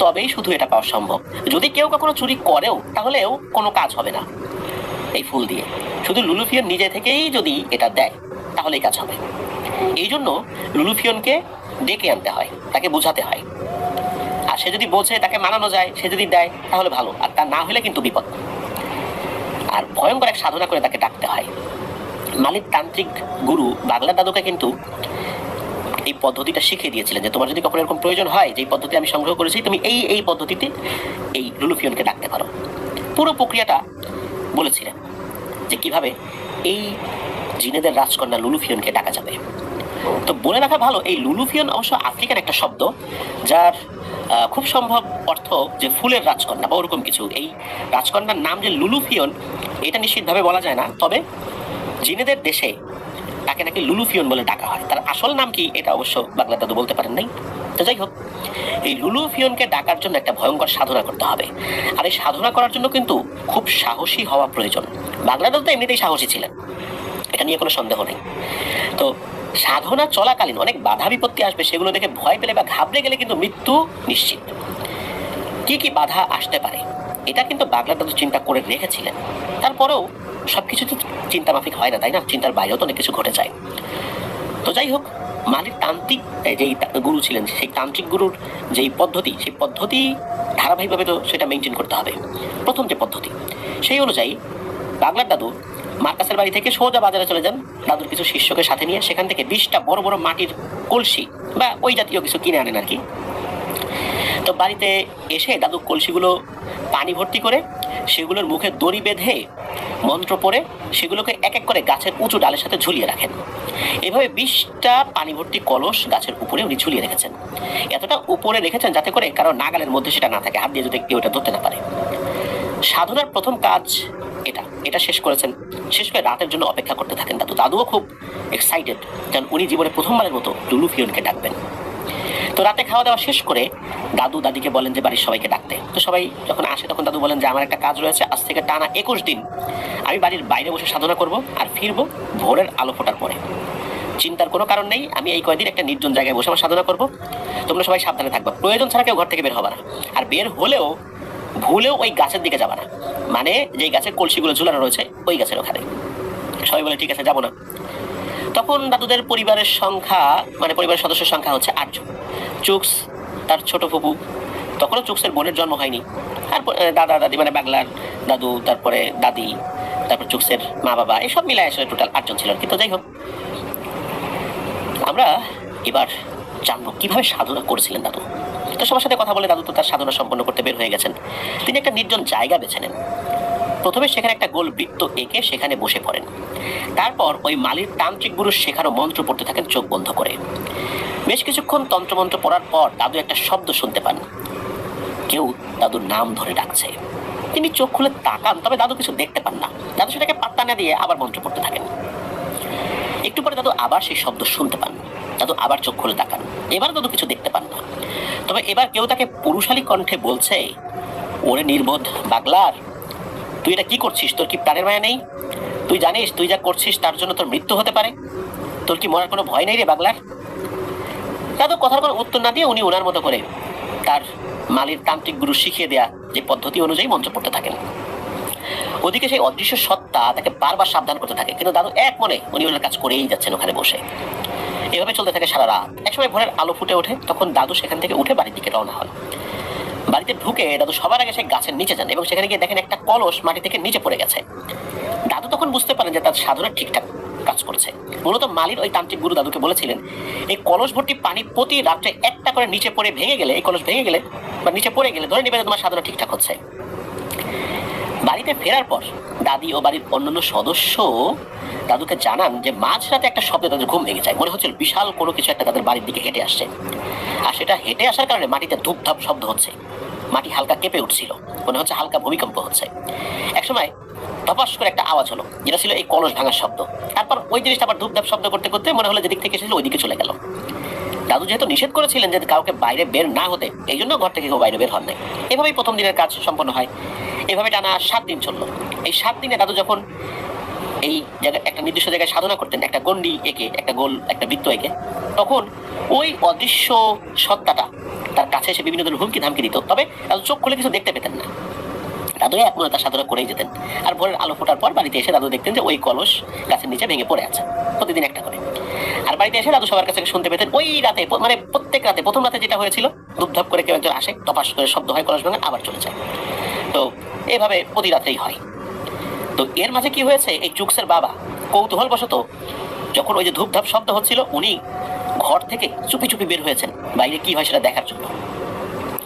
তবেই শুধু এটা পাওয়া সম্ভব। যদি কেউ কখনো চুরি করেও তাহলেও কোনো কাজ হবে না এই ফুল দিয়ে। শুধু লুলুফিয়ন নিজে থেকেই যদি এটা দেয় তাহলেই কাজ হবে। এই জন্য লুলুফিয়নকে ডেকে আনতে হয়, তাকে বোঝাতে হয়। আর সে যদি বোঝে, তাকে মানানো যায়, সে যদি দেয় তাহলে ভালো, আর তা না হলে কিন্তু বিপদ। আর ভয়ঙ্কর এক সাধনা করে তাকে ডাকতে হয়। মালিক তান্ত্রিক গুরু বাগলার দাদুকে কিন্তু এই পদ্ধতিটা শিখিয়ে দিয়েছিলেন যে তোমার যদি কখনো এরকম প্রয়োজন হয়, যে পদ্ধতি আমি সংগ্রহ করেছি, তুমি এই পদ্ধতিতে এই লুলুফিয়নকে ডাকতে পারো। পুরো প্রক্রিয়াটা বলেছিলেন যে কিভাবে এই জিনেদের রাজকন্যা লুলুফিয়নকে ডাকা যাবে। তো বলে রাখা ভালো, এই লুলুফিয়ন অবশ্য আফ্রিকার একটা শব্দ, যার খুব সম্ভব অর্থ যে ফুলের রাজকন্যা বা ওরকম কিছু। এই রাজকন্যার নাম যে লুলুফিয়ন এটা নিশ্চিতভাবে বলা যায় না, তবে জিনেদের দেশে তাকে নাকি লুলুফিয়ন বলে ডাকা হয়। তার আসল নাম কি এটা অবশ্য বাগলার দাদু বলতে পারেন নাই। তো যাই হোক, এই লুলুফিয়নকে ডাকার জন্য একটা ভয়ঙ্কর সাধনা করতে হবে। আর এই সাধনা করার জন্য কিন্তু খুব সাহসী হওয়া প্রয়োজন। বাগলার দাদু তো এমনিতেই সাহসী ছিলেন, এটা নিয়ে কোনো সন্দেহ নেই। তো সাধনা চলাকালীন অনেক বাধা বিপত্তি আসবে, সেগুলো দেখে ভয় পেলে বা ঘাবড়ে গেলে কিন্তু মৃত্যু নিশ্চিত। কি কি বাধা আসতে পারে এটা কিন্তু বাগলার দাদু চিন্তা করে রেখেছিলেন। তারপরেও সবকিছু তো চিন্তা মাফিক হয় না, তাই না? চিন্তার বাইরেও তো অনেক কিছু ঘটে যায়। তো যাই হোক, মালির তান্ত্রিক যেই গুরু ছিলেন, সেই তান্ত্রিক গুরুর যেই পদ্ধতি, সেই পদ্ধতি ধারাবাহিকভাবে তো সেটা মেনটেন করতে হবে। প্রথম যে পদ্ধতি, সেই অনুযায়ী বাগলার দাদু মার্কাসের বাড়ি থেকে সোজা বাজারে চলে যান দাদুর কিছু শিষ্যকে সাথে নিয়ে। সেখান থেকে 20টা বড় বড় মাটির কলসি বা ওই জাতীয় কিছু কিনে আনেন আর কি। তো বাড়িতে এসে দাদু কলসিগুলো পানি ভর্তি করে সেগুলোর মুখে দড়ি বেঁধে মন্ত্র পড়ে সেগুলোকে এক এক করে গাছের উঁচু ডালের সাথে ঝুলিয়ে রাখেন। এভাবে 20টা পানি ভর্তি কলস গাছের উপরে উনি ঝুলিয়ে রেখেছেন। এতটা উপরে রেখেছেন যাতে করে কারো নাগালের মধ্যে সেটা না থাকে, হাত দিয়ে যদি কেউ এটা ধরতে না পারে। সাধনার প্রথম কাজ এটা শেষ করেছেন। শেষ করে রাতের জন্য অপেক্ষা করতে থাকেন দাদু। দাদুও খুব এক্সাইটেড, কারণ উনি জীবনে প্রথমবারের মতো লুলুফিয়নকে ডাকবেন। তো রাতে খাওয়া দাওয়া শেষ করে দাদু দাদিকে বলেন যে বাড়ির সবাইকে ডাকতে। তো সবাই যখন আসে তখন দাদু বলেন যে আমার একটা কাজ রয়েছে, আজ থেকে টানা 21 দিন আমি বাড়ির বাইরে বসে সাধনা করব আর ফিরবো ভোরের আলো ফোটার পরে। চিন্তার কোনো কারণ নেই, আমি এই কয়দিন একটা নির্জন জায়গায় বসে আমার সাধনা করব। তোমরা সবাই সাবধানে থাকবে, প্রয়োজন ছাড়া কেউ ঘর থেকে বের হবে না। আর বের হলেও ভুলেও ওই গাছের দিকে যাবে না, মানে যেই গাছের কলসিগুলো ঝুলানো রয়েছে ওই গাছের ওখানে। সবাই বলে ঠিক আছে, যাবো না। তখন দাদুদের পরিবারের সংখ্যা, মানে পরিবারের সদস্যের সংখ্যা হচ্ছে 8 জন। চুকস, তার ছোট ফুপু, তখনও চুকসের বোনের জন্ম হয়নি, আর দাদা দাদি মানে বাগলার দাদু, তারপরে দাদি, তারপর চুকসের মা বাবা, এসব মিলায় আসলে টোটাল 8 জন ছিল। কিন্তু যাই হোক, আমরা এবার জানবো কিভাবে সাধনা করেছিলেন দাদু। তো সবার সাথে কথা বলে দাদু তো তার সাধনা সম্পন্ন করতে বের হয়ে গেছেন। তিনি একটা নির্জন জায়গা বেছে নেন। প্রথমে সেখানে একটা গোল বৃত্ত এঁকে সেখানে বসে পড়েন। তারপর ওই মালির তান্ত্রিক গুরুর শেখানো মন্ত্র পড়তে থাকেন চোখ বন্ধ করে। বেশ কিছুক্ষণ তন্ত্রমন্ত্র পড়ার পর দাদু একটা শব্দ শুনতে পান, কেউ দাদুর নাম ধরে ডাকছে। তিনি চোখ খুলে তাকান, তবে দাদু কিছু দেখতে পান না। দাদু সেটাকে পাত্তা না দিয়ে আবার মন্ত্র পড়তে থাকেন। একটু পরে দাদু আবার সেই শব্দ শুনতে পান। দাদু আবার চোখ খুলে তাকান, এবার দাদু কিছু দেখতে পান না। তবে এবার কেউ তাকে পুরুষালী কণ্ঠে বলছে, ওরে নির্বোধ বাগলার, তুই এটা কি করছিস? তোর কি প্রাণের মায়া নেই? তুই জানিস তুই যা করছিস তার জন্য তোর মৃত্যু হতে পারে? তোর কি মরার কোনো ভয় নেই রে বাগলার? দাদু কথার কোনো উত্তর না দিয়ে উনি ওনার মতো করে তার মালির তান্ত্রিক গুরু শিখিয়ে দেয়া যে পদ্ধতি অনুযায়ী মন্ত্র পড়তে থাকেন। ওদিকে সেই অদৃশ্য সত্তা তাকে বারবার সাবধান করতে থাকে, কিন্তু দাদু এক মনে উনি ওনার কাজ করেই যাচ্ছেন ওখানে বসে। এভাবে চলতে থাকে সারা রাত। একসময় ভোরের আলো ফুটে ওঠে, তখন দাদু সেখান থেকে উঠে বাড়ির দিকে রওনা হয়। বাড়িতে ঢুকে দাদু সবার আগে সেই গাছের নিচে যান এবং সেখানে গিয়ে দেখেন একটা কলস মাটি থেকে নিচে পড়ে গেছে। দাদু তখন বুঝতে পারেন যে তার সাধনা ঠিকঠাক কাজ করছে। মূলত মালির ওই তান্ত্রিক গুরু দাদুকে বলেছিলেন এই কলস ভর্তি পানি প্রতি রাত্রে একটা করে নিচে পড়ে ভেঙে গেলে, এই কলস ভেঙে গেলে বা নিচে পড়ে গেলে ধরে নেবে তোমার সাধনা ঠিকঠাক হচ্ছে। বাড়িতে ফেরার পর দাদি ও বাড়ির অন্যান্য সদস্য দাদুকে জানান যে মাঝরাতে একটা শব্দে তাদের ঘুম ভেঙে যায়। মনে হচ্ছিল বিশাল কোনো কিছু একটা তাদের বাড়ির দিকে হেঁটে আসছে, আর সেটা হেঁটে আসার কারণে মাটিতে ধূপধাপ শব্দ হচ্ছে, মাটি হালকা কেঁপে উঠছিল, মনে হচ্ছে হালকা ভূমিকম্প হচ্ছে। একসময় ধপাস করে একটা আওয়াজ হলো, যেটা ছিল এই কলস ভাঙার শব্দ। তারপর ওই জিনিসটা আবার ধূপধাপ শব্দ করতে করতে মনে হলো যেদিক থেকে এসেছিল ওইদিকে চলে গেল। দাদু যেহেতু নিষেধ করেছিলেন যে কাউকে বাইরে বের না হতে, এই জন্য ঘর থেকে কেউ বাইরে বের হন নাই। এভাবেই প্রথম দিনের কাজ সম্পন্ন হয়। এভাবে টানা 7 দিন চললো। এই 7 দিনে দাদু যখন এই জায়গায় একটা নির্দিষ্ট জায়গায় সাধনা করতেন, একটা গন্ডি এঁকে, একটা গোল, একটা বৃত্ত এঁকে, তখন ওই অদৃশ্য সত্তাটা তার কাছে এসে বিভিন্ন ধরনের হুমকি ধামকি দিত। তবে দাদু চোখ খুলে কিছু দেখতে পেতেন না। দাদু এক মনে তার সাধনা করেই যেতেন। আর ভোরের আলো ফোটার পর বাড়িতে এসে দাদু দেখতেন যে ওই কলস গাছের নিচে ভেঙে পড়ে আছে, প্রতিদিন একটা করে। আর বাড়িতে এসে দাদু সবার কাছে শুনতে পেতেন ওই রাতে, মানে প্রত্যেক রাতে, প্রথম রাতে যেটা হয়েছিল, ধূপধাপ করে কেউ একজন আসে, তপাস করে শব্দ হয়, কলস ভাঙে, আবার চলে যায়। তো এভাবে প্রতি রাতেই হয়। তো এর মাঝে কি হয়েছে, এই চুকসের বাবা কৌতূহলবশত যখন ওই যে ধূপধাপ শব্দ হচ্ছিল, উনি ঘর থেকে চুপি চুপি বের হয়েছেন বাইরে কি হয় সেটা দেখার জন্য।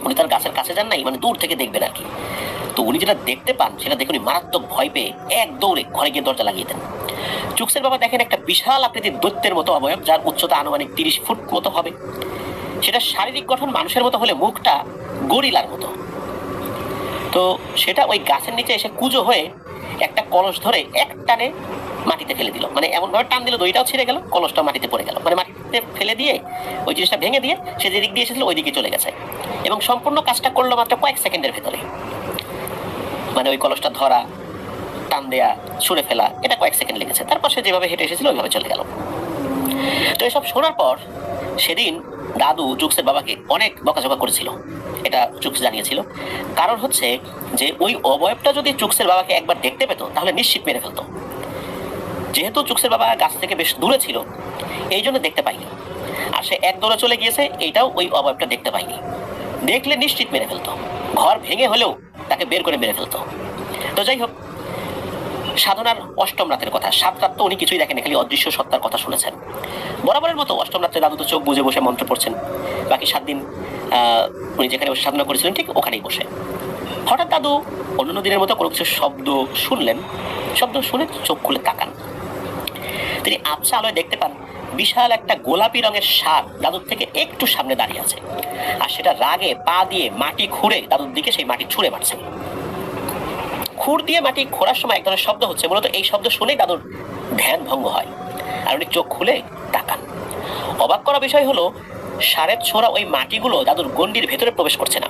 উনি তার গাছের কাছে যান নাই, মানে দূর থেকে দেখবেন আর কি। তো উনি যেটা দেখতে পান সেটা দেখে উনি মারাত্মক ভয় পেয়ে এক দৌড়ে ঘরে গিয়ে দরজা লাগিয়ে দেন। চুকসের বাবা দেখেন একটা বিশাল আকৃতির দৈত্যের মতো অবয়ব, যার উচ্চতা আনুমানিক 30 ফুট মতো হবে। সেটা শারীরিক গঠন মানুষের মতো হলে মুখটা গরিলার মতো। তো সেটা ওই গাছের নিচে এসে কুজো হয়ে একটা কলস ধরে এক টানে মাটিতে ফেলে দিল। মানে এমন ভাবে টান দিল দইটাও ছিঁড়ে গেল, কলসটা মাটিতে পড়ে গেল। মানে মাটিতে ফেলে দিয়ে ওই জিনিসটা ভেঙে দিয়ে সে যেদিক দিয়ে এসেছিল ওই দিকে চলে গেছে। এবং সম্পূর্ণ কাজটা করলো মাত্র কয়েক সেকেন্ডের ভেতরে। মানে ওই কলসটা ধরা, টান দেয়া, ছুঁড়ে ফেলা, এটা কয়েক সেকেন্ড লেগেছে। তারপর সে যেভাবে হেঁটে এসেছিল ওইভাবে চলে গেল। তো এসব শোনার পর সেদিন দাদু চুকসের বাবাকে অনেক বকাঝকা করেছিল, এটা চুকস জানিয়েছিল। কারণ হচ্ছে যে ওই অবয়বটা যদি চুকসের বাবাকে একবার দেখতে পেত তাহলে নিশ্চিত মেরে ফেলতো। যেহেতু চুকসের বাবা গাছ থেকে বেশ দূরে ছিল, এই জন্য দেখতে পাইনি। আর সে এক দৌড়ে চলে গিয়েছে, এইটাও ওই অবয়বটা দেখতে পাইনি। দেখলে নিশ্চিত মেরে ফেলতো, ঘর ভেঙে হলেও তাকে বের করে মেরে ফেলতো। তো যাই হোক, সাধনার 8ম রাতের কথা। 7 রাত তো উনি কিছুই দেখেন, খালি অদৃশ্য সত্তার কথা শুনেছেন। বরাবরের মতো 8ম রাত্রে দাদু তো চোখ বুজে বসে মন্ত্র পড়ছেন। বাকি 7 দিন উনি যেখানে বসে সাধনা করেছিলেন ঠিক ওখানেই বসে। হঠাৎ দাদু অন্যান্য দিনের মতো কোনো কিছু শব্দ শুনলেন। শব্দ শুনে চোখ খুলে তাকান। তিনি আবছা আলোয় দেখতে পান বিশাল একটা গোলাপি রঙের ষাঁড় দাদুর থেকে একটু সামনে দাঁড়িয়ে আছে, আর সেটা রাগে পা দিয়ে মাটি খুঁড়ে দাদুর দিকে সেই মাটি ছুঁড়ে মারছে। খুর দিয়ে মাটি খোঁড়ার সময় এক ধরনের শব্দ হচ্ছে। মূলত এই শব্দ শুনেই দাদুর ধ্যান ভঙ্গ হয়, আর উনি চোখ খুলে তাকান। অবাক করা বিষয় হলো, ষাঁড়ের ছোড়া ওই মাটিগুলো দাদুর গণ্ডির ভেতরে প্রবেশ করছে না।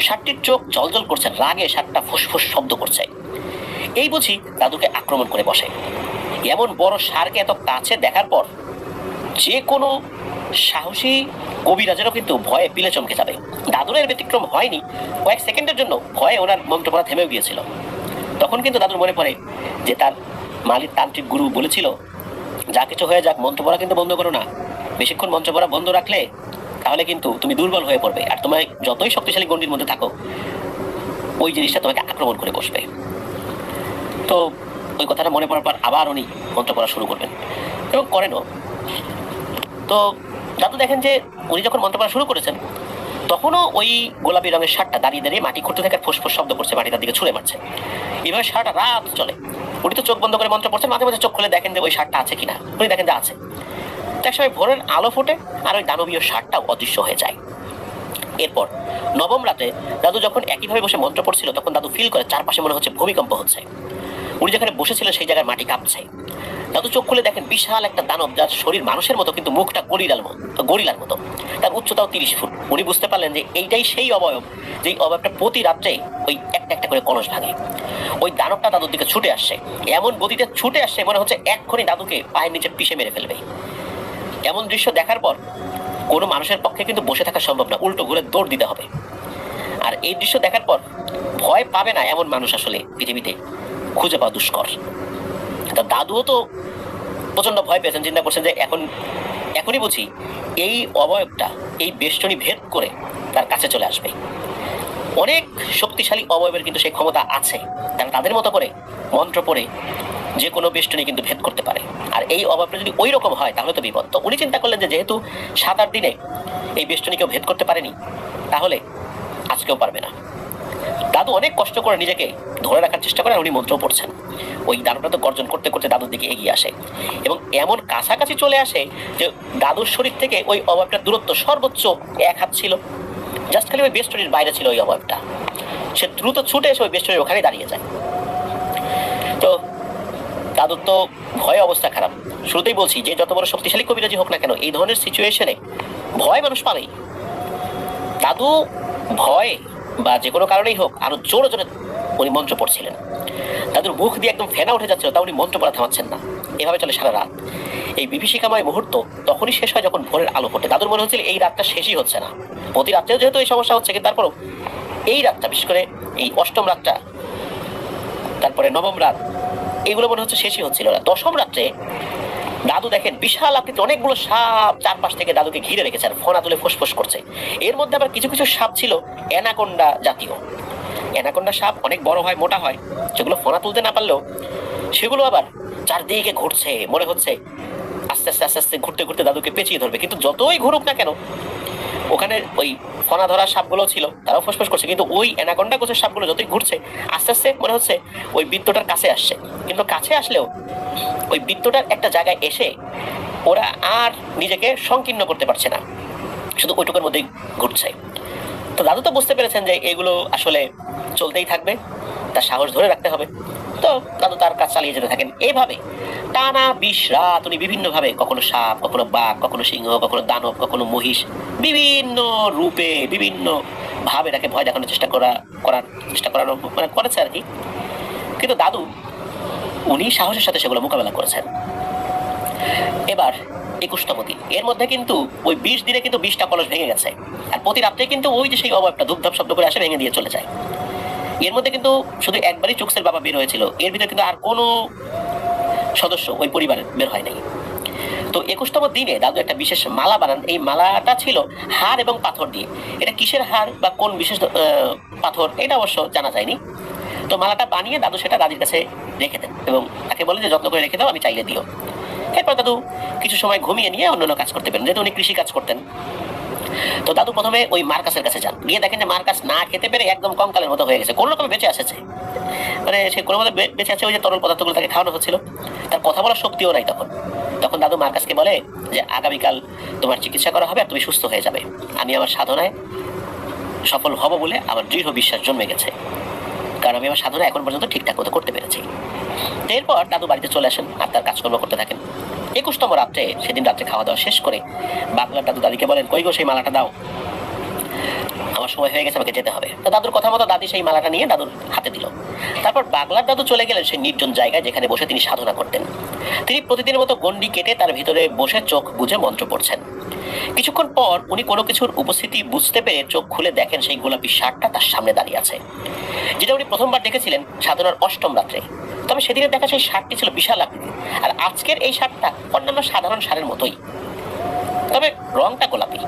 ষাঁড়টির চোখ জলজল করছে, রাগে ষাঁড়টা ফুসফুস শব্দ করছে। এই বুঝি দাদুকে আক্রমণ করে বসে। এমন বড় ষাঁড়কে এত কাছে দেখার পর যে কোনো সাহসী কবিরাজেরও কিন্তু ভয়ে পিলে চমকে যাবে। দাদুর এর ব্যতিক্রম হয়নি। কয়েক সেকেন্ডের জন্য ভয়ে ওনার মন্ত্র পড়া থেমেও গিয়েছিল। তখন কিন্তু দাদুর মনে পড়ে যে তার মালির তান্ত্রিক গুরু বলেছিল, যা কিছু হয়ে যাক মন্ত্র পড়া কিন্তু বন্ধ করো না। বেশিক্ষণ মন্ত্র পড়া বন্ধ রাখলে তাহলে কিন্তু তুমি দুর্বল হয়ে পড়বে, আর তোমার যতই শক্তিশালী গণ্ডির মধ্যে থাকো ওই জিনিসটা তোমাকে আক্রমণ করে বসবে। তো ওই কথাটা মনে পড়ার পর আবার উনি মন্ত্র পড়া শুরু করবেন এবং করেনও। তো দাদু দেখেন যে উনি যখন মন্ত্র পড়া শুরু করেছেন তখনও ওই গোলাপি রঙের ষাঁড়টা দাঁড়িয়ে দাঁড়িয়ে মাটি খুঁড়তে থাকে, ফুসফুস শব্দ করছে, মাটি তার দিকে ছুঁড়ে মারছে। এইভাবে ষাঁড়টা রাত চলে। উনি তো চোখ বন্ধ করে মন্ত্র পড়ছেন, মাঝে মাঝে চোখ খুলে দেখেন যে ওই ষাঁড়টা আছে কিনা। উনি দেখেন যে আছে। তো এক সময় ভোরের আলো ফোটে আর ওই দানবীয় ষাঁড়টাও অদৃশ্য হয়ে যায়। এরপর 9ম রাতে দাদু যখন একইভাবে বসে মন্ত্র পড়ছিল তখন দাদু ফিল করে চারপাশে মনে হচ্ছে ভূমিকম্প হচ্ছে। উনি যেখানে বসেছিলেন সেই জায়গার মাটি কাঁপছে। দাদু চোখ খুলে দেখেন বিশাল একটা দানব, যার শরীর মানুষের মতো কিন্তু মুখটা গরিলার মতো। তার উচ্চতাও 30 ফুট। উনি বুঝতে পারলেন যে এইটাই সেই অবয়ব, যেই অবয়বটা প্রতি রাত্রে ওই একটা একটা করে কলস ভাঙে। ওই দানবটা দাদুর দিকে ছুটে আসছে, এমন গতিতে ছুটে আসছে মনে হচ্ছে এক্ষুনি দাদুকে পায়ের নিচে পিষে মেরে ফেলবে। এমন দৃশ্য দেখার পর কোনো মানুষের পক্ষে কিন্তু বসে থাকা সম্ভব না, উল্টো ঘুরে দৌড় দিতে হবে। আর এই দৃশ্য দেখার পর ভয় পাবে না এমন মানুষ আসলে পৃথিবীতে খুঁজে পাওয়া দুষ্কর। তা দাদুও তো প্রচন্ড ভয় পেয়েছেন, চিন্তা করছেন যে এখনই বুঝি এই অবয়বটা এই বেষ্টনী ভেদ করে তার কাছে চলে আসবে। অনেক শক্তিশালী অবয়বের কিন্তু সেই ক্ষমতা আছে, তারা তাদের মতো করে মন্ত্র পড়ে যে কোনো বেষ্টনী কিন্তু ভেদ করতে পারে। আর এই অবয়বটা যদি ওই রকম হয় তাহলে তো বিপদ। তো উনি চিন্তা করলেন যে যেহেতু 7-8 দিনে এই বেষ্টনী কেউ ভেদ করতে পারেনি, তাহলে আজকেও পারবে না। দাদু অনেক কষ্ট করে নিজেকে ধরে রাখার চেষ্টা করে, উনি মন্ত্র পড়ছেন। ওই দানবটা তো গর্জন করতে করতে দাদুর দিকে এগিয়ে আসে এবং এমন কাছাকাছি চলে আসে যে দাদুর শরীর থেকে ওই অবয়বটার দূরত্ব সর্বোচ্চ 1 হাত ছিল। জাস্ট খালি ওই বেষ্টনীর বাইরে ছিল ওই অবয়বটা। সে দ্রুত ছুটে এসে ওই বেষ্টনীর ওখানে দাঁড়িয়ে যায়। তো দাদুর তো ভয় অবস্থা খারাপ। শুরুতেই বলছি যে যত বড় শক্তিশালী কবিরাজি হোক না কেন, এই ধরনের সিচুয়েশনে ভয় মানুষ পাবেই। দাদু ভয় বা যে কোনো কারণেই হোক আরো জোরে জোরে উনি মন্ত্র পড়ছিলেন। দাদুর মুখ দিয়ে একদম ফেনা উঠে যাচ্ছিল, তা উনি মন্ত্র পড়া থামাচ্ছেন না। এভাবে চলে সারা রাত। এই বিভীষিকাময় মুহূর্ত তখনই শেষ হয় যখন ভোরের আলো ফোটে। দাদুর মনে হচ্ছিল এই রাতটা শেষই হচ্ছে না। প্রতি রাত্রেও যেহেতু এই সমস্যা হচ্ছে, কিন্তু তারপরও এই রাতটা, বিশেষ করে এই 8ম রাতটা, তারপরে 9ম রাত, এইগুলো মনে হচ্ছে শেষই হচ্ছিল না। 10ম রাত্রে দাদু দেখেন বিশাল আকৃতির অনেকগুলো সাপ চারপাশ থেকে দাদুকে ঘিরে রেখেছে আর ফোনা তুলে ফোসফোস করছে। এর মধ্যে আবার কিছু কিছু সাপ ছিল অ্যানাকোন্ডা জাতীয়। অ্যানাকোন্ডা সাপ অনেক বড় হয়, মোটা হয়, যেগুলো ফোনা তুলতে না পারলেও সেগুলো আবার চারদিকে ঘুরছে। মনে হচ্ছে আস্তে আস্তে আস্তে আস্তে ঘুরতে ঘুরতে দাদুকে পেঁচিয়ে ধরবে। কিন্তু যতই ঘুরুক না কেন, ওখানে ওই ফনা ধরা সাপগুলো ছিল, তারাও ফোসফোস করছে। কিন্তু ওই অ্যানাকোন্ডা গোছের সাপগুলো যতই ঘুরছে, আস্তে আস্তে মনে হচ্ছে ওই বৃত্তটার কাছে আসছে। কিন্তু কাছে আসলেও ওই বৃত্তটার একটা জায়গায় এসে ওরা আর নিজেকে সংকীর্ণ করতে পারছে না, শুধু ওইটুকুর মধ্যেই ঘুরছে। তো দাদু তো বুঝতে পেরেছেন যে এগুলো আসলে চলতেই থাকবে, তার সাহস ধরে রাখতে হবে। তো দাদু তার কাজ চালিয়ে যেতে থাকেন। এইভাবে টানা 20 রাত উনি বিভিন্নভাবে, কখনো সাপ, কখনো বাঘ, কখনো সিংহ, কখনো দানব, কখনো মহিষ, বিভিন্ন রূপে বিভিন্ন ভাবে তাকে ভয় দেখানোর চেষ্টা করানো মানে করেছে আর কি। কিন্তু দাদু উনি সাহসের সাথে সেগুলো মোকাবেলা করেছেন। এবার 21তম দিন, এর মধ্যে কিন্তু ওই 20 দিনে কিন্তু 20টা কলস ভেঙে গেছে। আর প্রতি রাত্রে কিন্তু ওই যে সেই অবয়বটা ধূপধাপ শব্দ করে আসে, ভেঙে দিয়ে চলে যায়। এর মধ্যে কিন্তু শুধু একবারই চুকসের বাবা বের হয়েছিল, এর ভিতরে কিন্তু আর কোনো সদস্য ওই পরিবারের বের হয় নাই। তো 21তম দিনে দাদু একটা বিশেষ মালা বানান। এই মালাটা ছিল হাড় এবং পাথর দিয়ে। এটা কিসের হাড় বা কোন বিশেষ পাথর এটা অবশ্য জানা যায়নি। তো মালাটা বানিয়ে দাদু সেটা দাদির কাছে রেখে দেন এবং তাকে বলে যে যত্ন করে রেখে দাও, আমি চাইলে দিও। এরপর দাদু কিছু সময় ঘুমিয়ে নিয়ে অন্যান্য কাজ করতে পারেন, যেহেতু উনি কৃষি কাজ করতেন। তো দাদু প্রথমে ওই মার্কাসের কাছে যান, গিয়ে দেখেন যে মার্কাস না খেতে পেরে একদম কঙ্কালের মতো হয়ে গেছে, কোনো রকমে বেঁচে আসছে। মানে সে কোনো মতো বেঁচে আছে, ওই যে তরল পদার্থগুলো তাকে খাওয়ানো হচ্ছিল। তার কথা বলার শক্তিও নাই তখন। তখন দাদু মার্কাসকে বলে যে আগামীকাল তোমার চিকিৎসা করা হবে আর তুমি সুস্থ হয়ে যাবে। আমি আমার সাধনায় সফল হব বলে আমার দৃঢ় বিশ্বাস জন্মে গেছে, কারণ আমি আমার সাধনা এখন পর্যন্ত ঠিকঠাক মতো করতে পেরেছি। এরপর দাদু বাড়িতে চলে আসেন আর তার কাজকর্ম করতে থাকেন। 21তম রাত্রে, সেদিন রাত্রে খাওয়া দাওয়া শেষ করে বাগলার দাদু দাদিকে বলেন, কই গো সেই মালাটা দাও, আমার সময় হয়ে গেছে, আমাকে যেতে হবে। তো দাদুর কথা মতো দাদি সেই মালাটা নিয়ে দাদুর হাতে দিল। তারপর বাগলার দাদু চলে গেলেন সেই নির্জন জায়গায় যেখানে বসে তিনি সাধনা করতেন। তিনি প্রতিদিনের মতো গন্ডি কেটে তার ভিতরে বসে চোখ বুজে মন্ত্র পড়ছেন। কিছুক্ষণ পর উনি কোনো কিছুর উপস্থিতি বুঝতে পেরে চোখ খুলে দেখেন সেই গোলাপি ষাঁড়টা তার সামনে দাঁড়িয়ে আছে, যেটা উনি প্রথমবার দেখেছিলেন সাধনার 8ম রাত্রে। তবে সেদিনের দেখা সেই ষাঁড়টি ছিল বিশাল আকৃতির, আর আজকের এই ষাঁড়টা অন্যান্য সাধারণ ষাঁড়ের মতোই, তবে রংটা গোলাপি।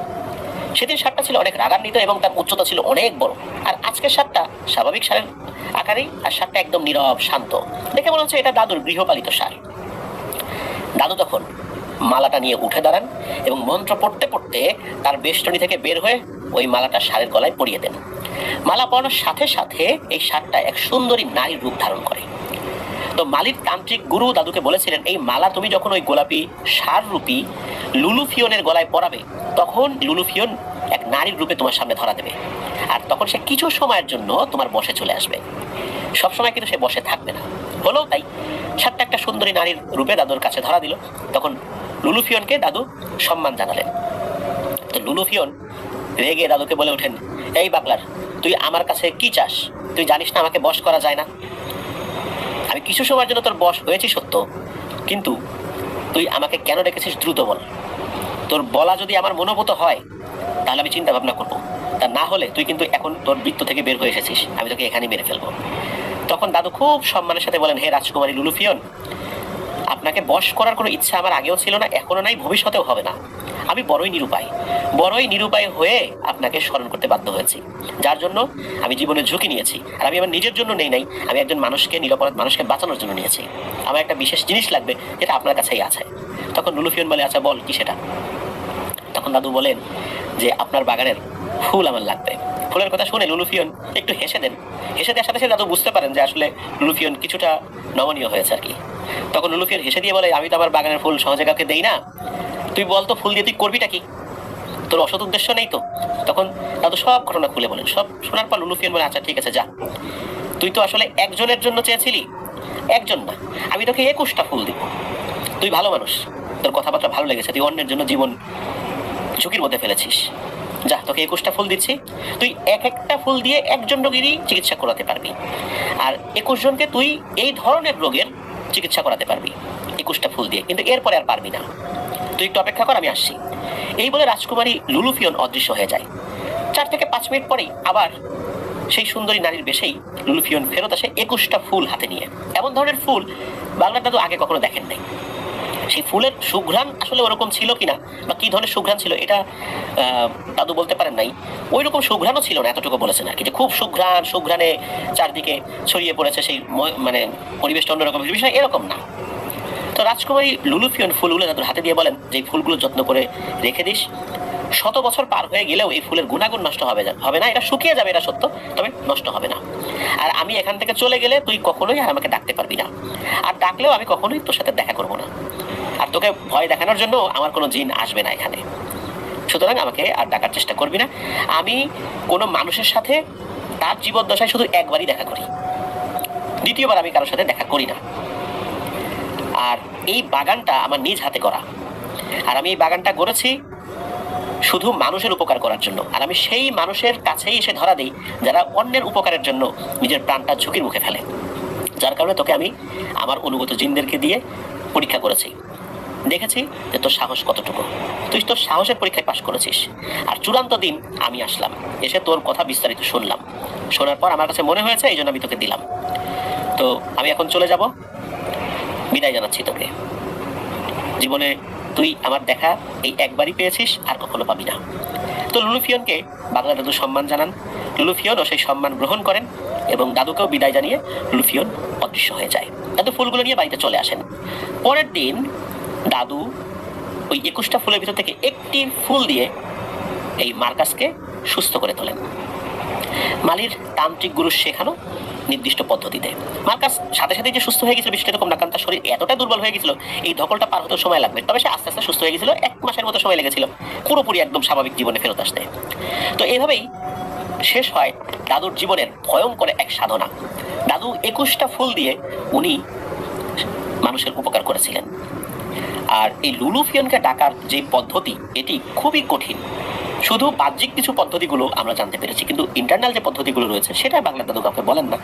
সেদিন ষাঁড়টা ছিল অনেক রাগান্বিত এবং তার উচ্চতা ছিল অনেক বড়, আর আজকের ষাঁড়টা স্বাভাবিক ষাঁড়ের আকারেই, আর ষাঁড়টা একদম নীরব শান্ত। দেখে মনে হচ্ছে এটা দাদুর গৃহপালিত ষাঁড়। দাদু তখন মালাটা নিয়ে উঠে দাঁড়ান এবং মন্ত্র পড়তে পড়তে তার বেষ্টনী থেকে বের হয়ে ওই মালাটা ষাঁড়ের গলায় পরিয়ে দেন। মালা পরানোর সাথে সাথে এই ষাঁড়টা এক সুন্দরী নারীর রূপ ধারণ করে। তো মালির তান্ত্রিক গুরু দাদুকে বলেছিলেন, এই মালা তুমি যখন ওই গোলাপি ষাঁড় রূপী লুলুফিয়নের গলায় পরাবে, তখন লুলুফিয়ন এক নারীর রূপে তোমার সামনে ধরা দেবে, আর তখন সে কিছু সময়ের জন্য তোমার বশে চলে আসবে। সবসময় কিন্তু সে বসে থাকবে না। হলো তাই ষাঁড়টা একটা সুন্দরী নারীর রূপে দাদুর কাছে ধরা দিল। তখন লুলুফিয়নকে দাদু সম্মান জানালেন। তো লুলুফিয়ন রেগে দাদুকে বলে ওঠেন, এই বাকলার, তুই আমার কাছে কি চাস? তুই জানিস না আমাকে বশ করা যায় না? আমি কিছু সময়ের জন্য তোর বশ হয়েছি সত্য, কিন্তু তুই আমাকে কেন রেখেছিস দ্রুত বল। তোর বলা যদি আমার মনোভূত হয় তাহলে আমি চিন্তা ভাবনা করবো, তা না হলে তুই কিন্তু এখন তোর বৃত্ত থেকে বের হয়ে এসেছিস, আমি তোকে এখানেই মেরে ফেলবো। তখন দাদু খুব সম্মানের সাথে বলেন, হে রাজকুমারী লুলুফিয়ন, আপনাকে বশ করার কোনো ইচ্ছা আমার আগেও ছিল না, এখনো নাই, ভবিষ্যতেও হবে না। আমি বড়ই নিরুপায় হয়ে আপনাকে স্মরণ করতে বাধ্য হয়েছি, যার জন্য আমি জীবনের ঝুঁকি নিয়েছি। আর আমি আমার নিজের জন্য নেই নাই, আমি একজন মানুষকে, নিরাপরাধ মানুষকে বাঁচানোর জন্য নিয়েছি। আমার একটা বিশেষ জিনিস লাগবে যেটা আপনার কাছেই আছে। তখন লুলুফিয়ন বলে, আচ্ছা বল কি সেটা। তখন দাদু বলেন যে আপনার বাগানের ফুল আমার লাগবে। ফুলের কথা শুনে লুলুফিয়ন একটু হেসে দেন। হেসে দেওয়ার সাথে সাথে দাদু বুঝতে পারেন যে আসলে লুলুফিয়ন কিছুটা নমনীয় হয়েছে আর কি। তখন লুলুফিয়ন হেসে দিয়ে বলে, আমি তো আমার বাগানের ফুল সহজে কাউকে দেই না, তুই বল তো ফুল দিয়ে তুই করবিটা কি, তোর অসৎ উদ্দেশ্য নেই তো। তখন দাদু সব ঘটনা খুলে বলেন। সব শোনার পর লুলুফিয়ন বলে, আচ্ছা ঠিক আছে যা, তুই তো আসলে একজনের জন্য চেয়েছিলি, একজন না, আমি তোকে 21টা ফুল দিব। তুই ভালো মানুষ, তোর কথাবার্তা ভালো লেগেছে, তুই অন্যের জন্য জীবন ঝুঁকির মধ্যে ফেলেছিস, যা তোকে 21টা ফুল দিচ্ছি, তুই এক একটা ফুল দিয়ে একজন রোগীরই চিকিৎসা করাতে পারবি, আর 21 জনকে তুই এই ধরনের রোগের চিকিৎসা করাতে পারবি 21টা ফুল দিয়ে, কিন্তু এরপরে আর পারবি না, তুই একটু অপেক্ষা কর, আমি আসছি। এই বলে রাজকুমারী লুলুফিয়ন অদৃশ্য হয়ে যায়। 4 থেকে 5 মিনিট পরেই আবার সেই সুন্দরী নারীর বেশেই লুলুফিয়ন ফেরত আসে 21টা ফুল হাতে নিয়ে। এমন ধরনের ফুল বাংলার দাদু আগে কখনো দেখেন নাই। সেই ফুলের সুঘ্রাণ আসলে ওরকম ছিল কিনা বা কি ধরনের সুঘ্রাণ ছিল এটা দাদু বলতে পারেন নাই। ওই রকম সুঘ্রাণও ছিল না, এতটুকু বলেছেন আর কি, যে খুব সুঘ্রাণে চারদিকে ছড়িয়ে পড়েছে সেই মানে পরিবেশটা অন্যরকম বিষয়, এরকম না। তো রাজকুমারী লুলুফিয়ন ফুলগুলো দাদুর হাতে দিয়ে বলেন যে এই ফুলগুলো যত্ন করে রেখে দিস, 100 বছর পার হয়ে গেলেও এই ফুলের গুণাগুণ নষ্ট হবে না, এটা শুকিয়ে যাবে, এটা সত্য, তবে নষ্ট হবে না। আর আমি এখান থেকে চলে গেলে তুই কখনোই আর আমাকে ডাকতে পারবি না, আর ডাকলেও আমি কখনোই তোর সাথে দেখা করবো না, আর তোকে ভয় দেখানোর জন্য আমার কোনো জিন আসবে না এখানে, সুতরাং আমাকে আর ডাকার চেষ্টা করবি না। আমি কোনো মানুষের সাথে তার জীবদ্দশায় শুধু একবারই দেখা করি, দ্বিতীয়বার আমি কারোর সাথে দেখা করি না। আর এই বাগানটা আমার নিজ হাতে করা, আর আমি এই বাগানটা গড়েছি শুধু মানুষের উপকার করার জন্য, আর আমি সেই মানুষের কাছেই এসে ধরা দিই যারা অন্যের উপকারের জন্য নিজের প্রাণটা ঝুঁকির মুখে ফেলে, যার কারণে তোকে আমি আমার অনুগত জিনদেরকে দিয়ে পরীক্ষা করেছি, দেখেছি যে তোর সাহস কতটুকু, তুই তোর সাহসের পরীক্ষায় পাশ করেছিস। আর চূড়ান্ত দিন আমি আসলাম, এসে তোর কথা বিস্তারিত শুনলাম, শোনার পর আমার কাছে মনে হয়েছে এই জন্য আমি তোকে দিলাম। তো আমি এখন চলে যাব, বিদায় জানাচ্ছি তোকে। জীবনে তুই আমার দেখা এই একবারই পেয়েছিস, আর কখনো পাবি না। তো লুলুফিয়নকে বাংলা দাদু সম্মান জানান, লুলুফিয়নও সেই সম্মান গ্রহণ করেন এবং দাদুকেও বিদায় জানিয়ে লুলুফিয়ন অদৃশ্য হয়ে যায়। দাদু ফুলগুলো নিয়ে বাড়িতে চলে আসেন। পরের দিন দাদু ওই 21টা ফুলের ভিতর থেকে একটি ফুল দিয়ে এই মার্কাসকে সুস্থ করে তোলেন। মালির তান্ত্রিক গুরু শেখানো নির্দিষ্ট পদ্ধতিতে মার্কাস সাথে সাথে যে সুস্থ হয়ে গেছিল বিষয়টা এরকম না, কারণ তার শরীর এতটা দুর্বল হয়ে গেছিল এই ধকলটা পার হতে সময় লাগবে, তবে সে আস্তে আস্তে সুস্থ হয়ে গেছিল, 1 মাসের মতো সময় লেগেছিল পুরোপুরি একদম স্বাভাবিক জীবনে ফেরত আসতে। তো এইভাবেই শেষ হয় দাদুর জীবনের ভয়ঙ্কর এক সাধনা। দাদু 21টা ফুল দিয়ে উনি মানুষের উপকার করেছিলেন। আর এই লুলুফিয়নকে ডাকার যে পদ্ধতি এটি খুবই কঠিন, শুধু বাহ্যিক কিছু পদ্ধতিগুলো আমরা জানতে পেরেছি, কিন্তু ইন্টারনাল যে পদ্ধতিগুলো রয়েছে সেটা বাংলা দাদু কাউকে বলেন না।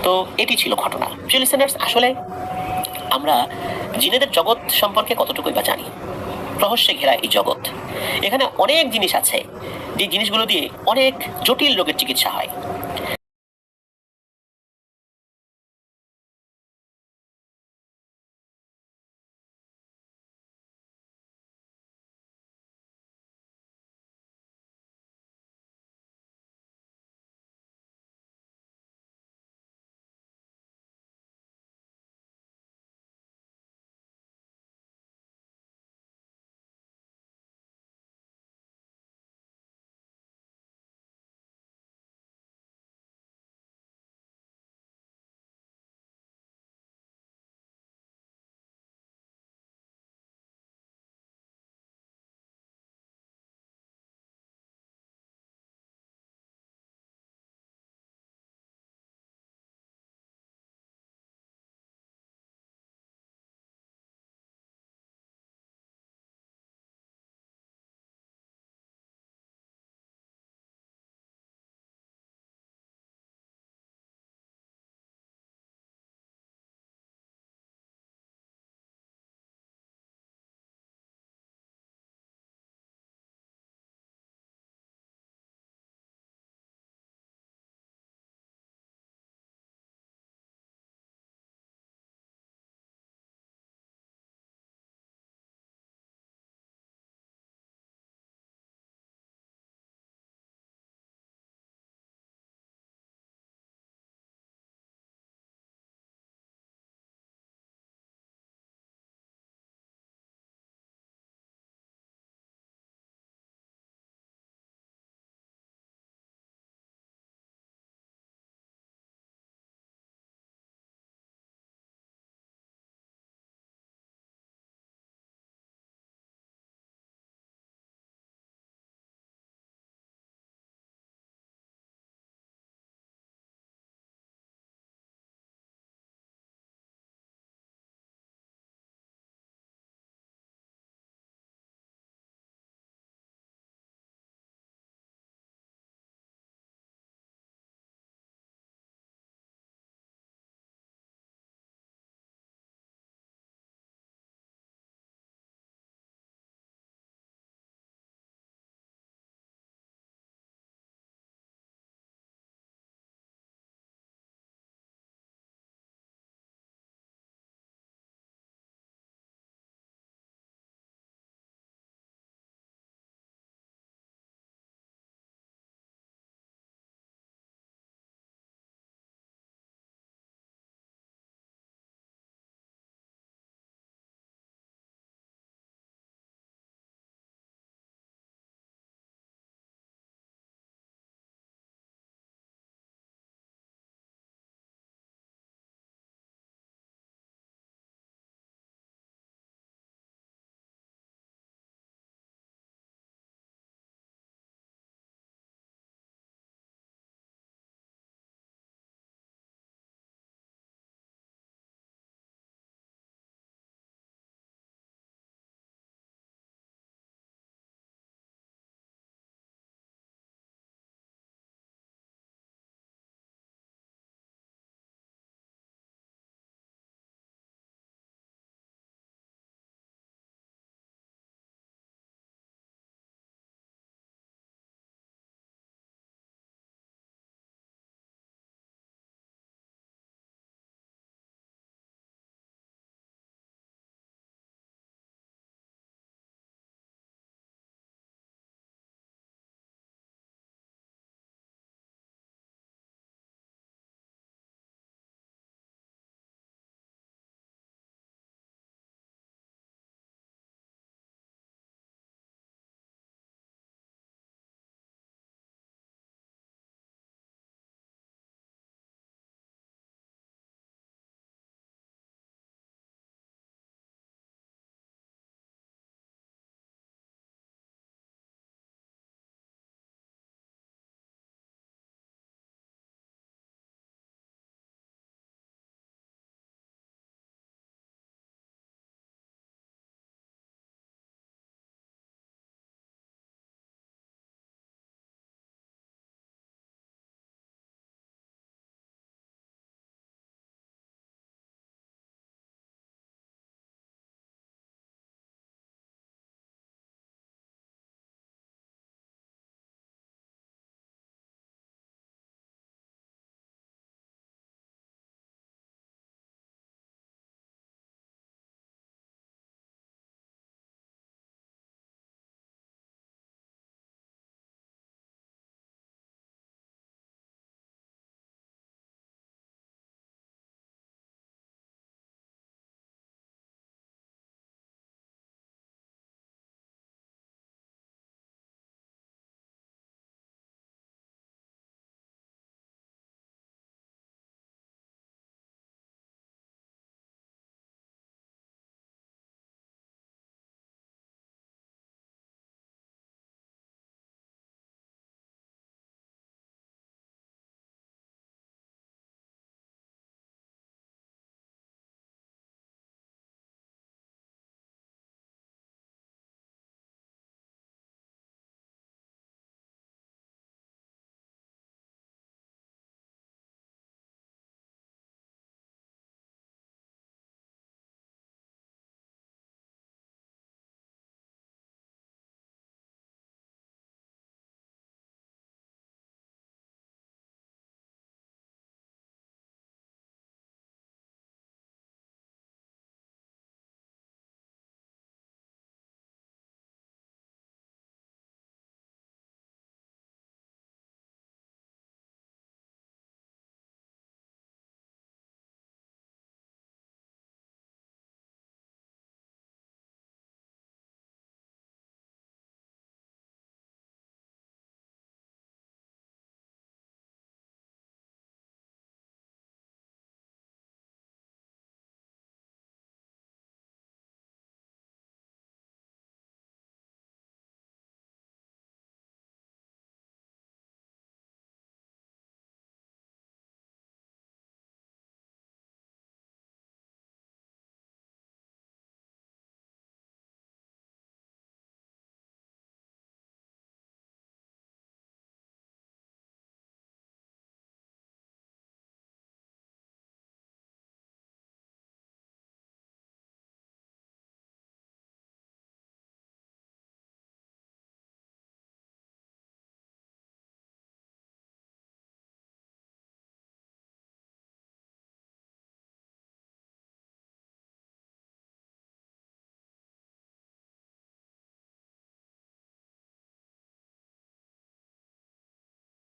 তো এটি ছিল ঘটনা। লিসেনার্স, আসলে আমরা জিনেদের জগৎ সম্পর্কে কতটুকুই বা জানি? রহস্যে ঘেরা এই জগৎ, এখানে অনেক জিনিস আছে যে জিনিসগুলো দিয়ে অনেক জটিল রোগের চিকিৎসা হয়।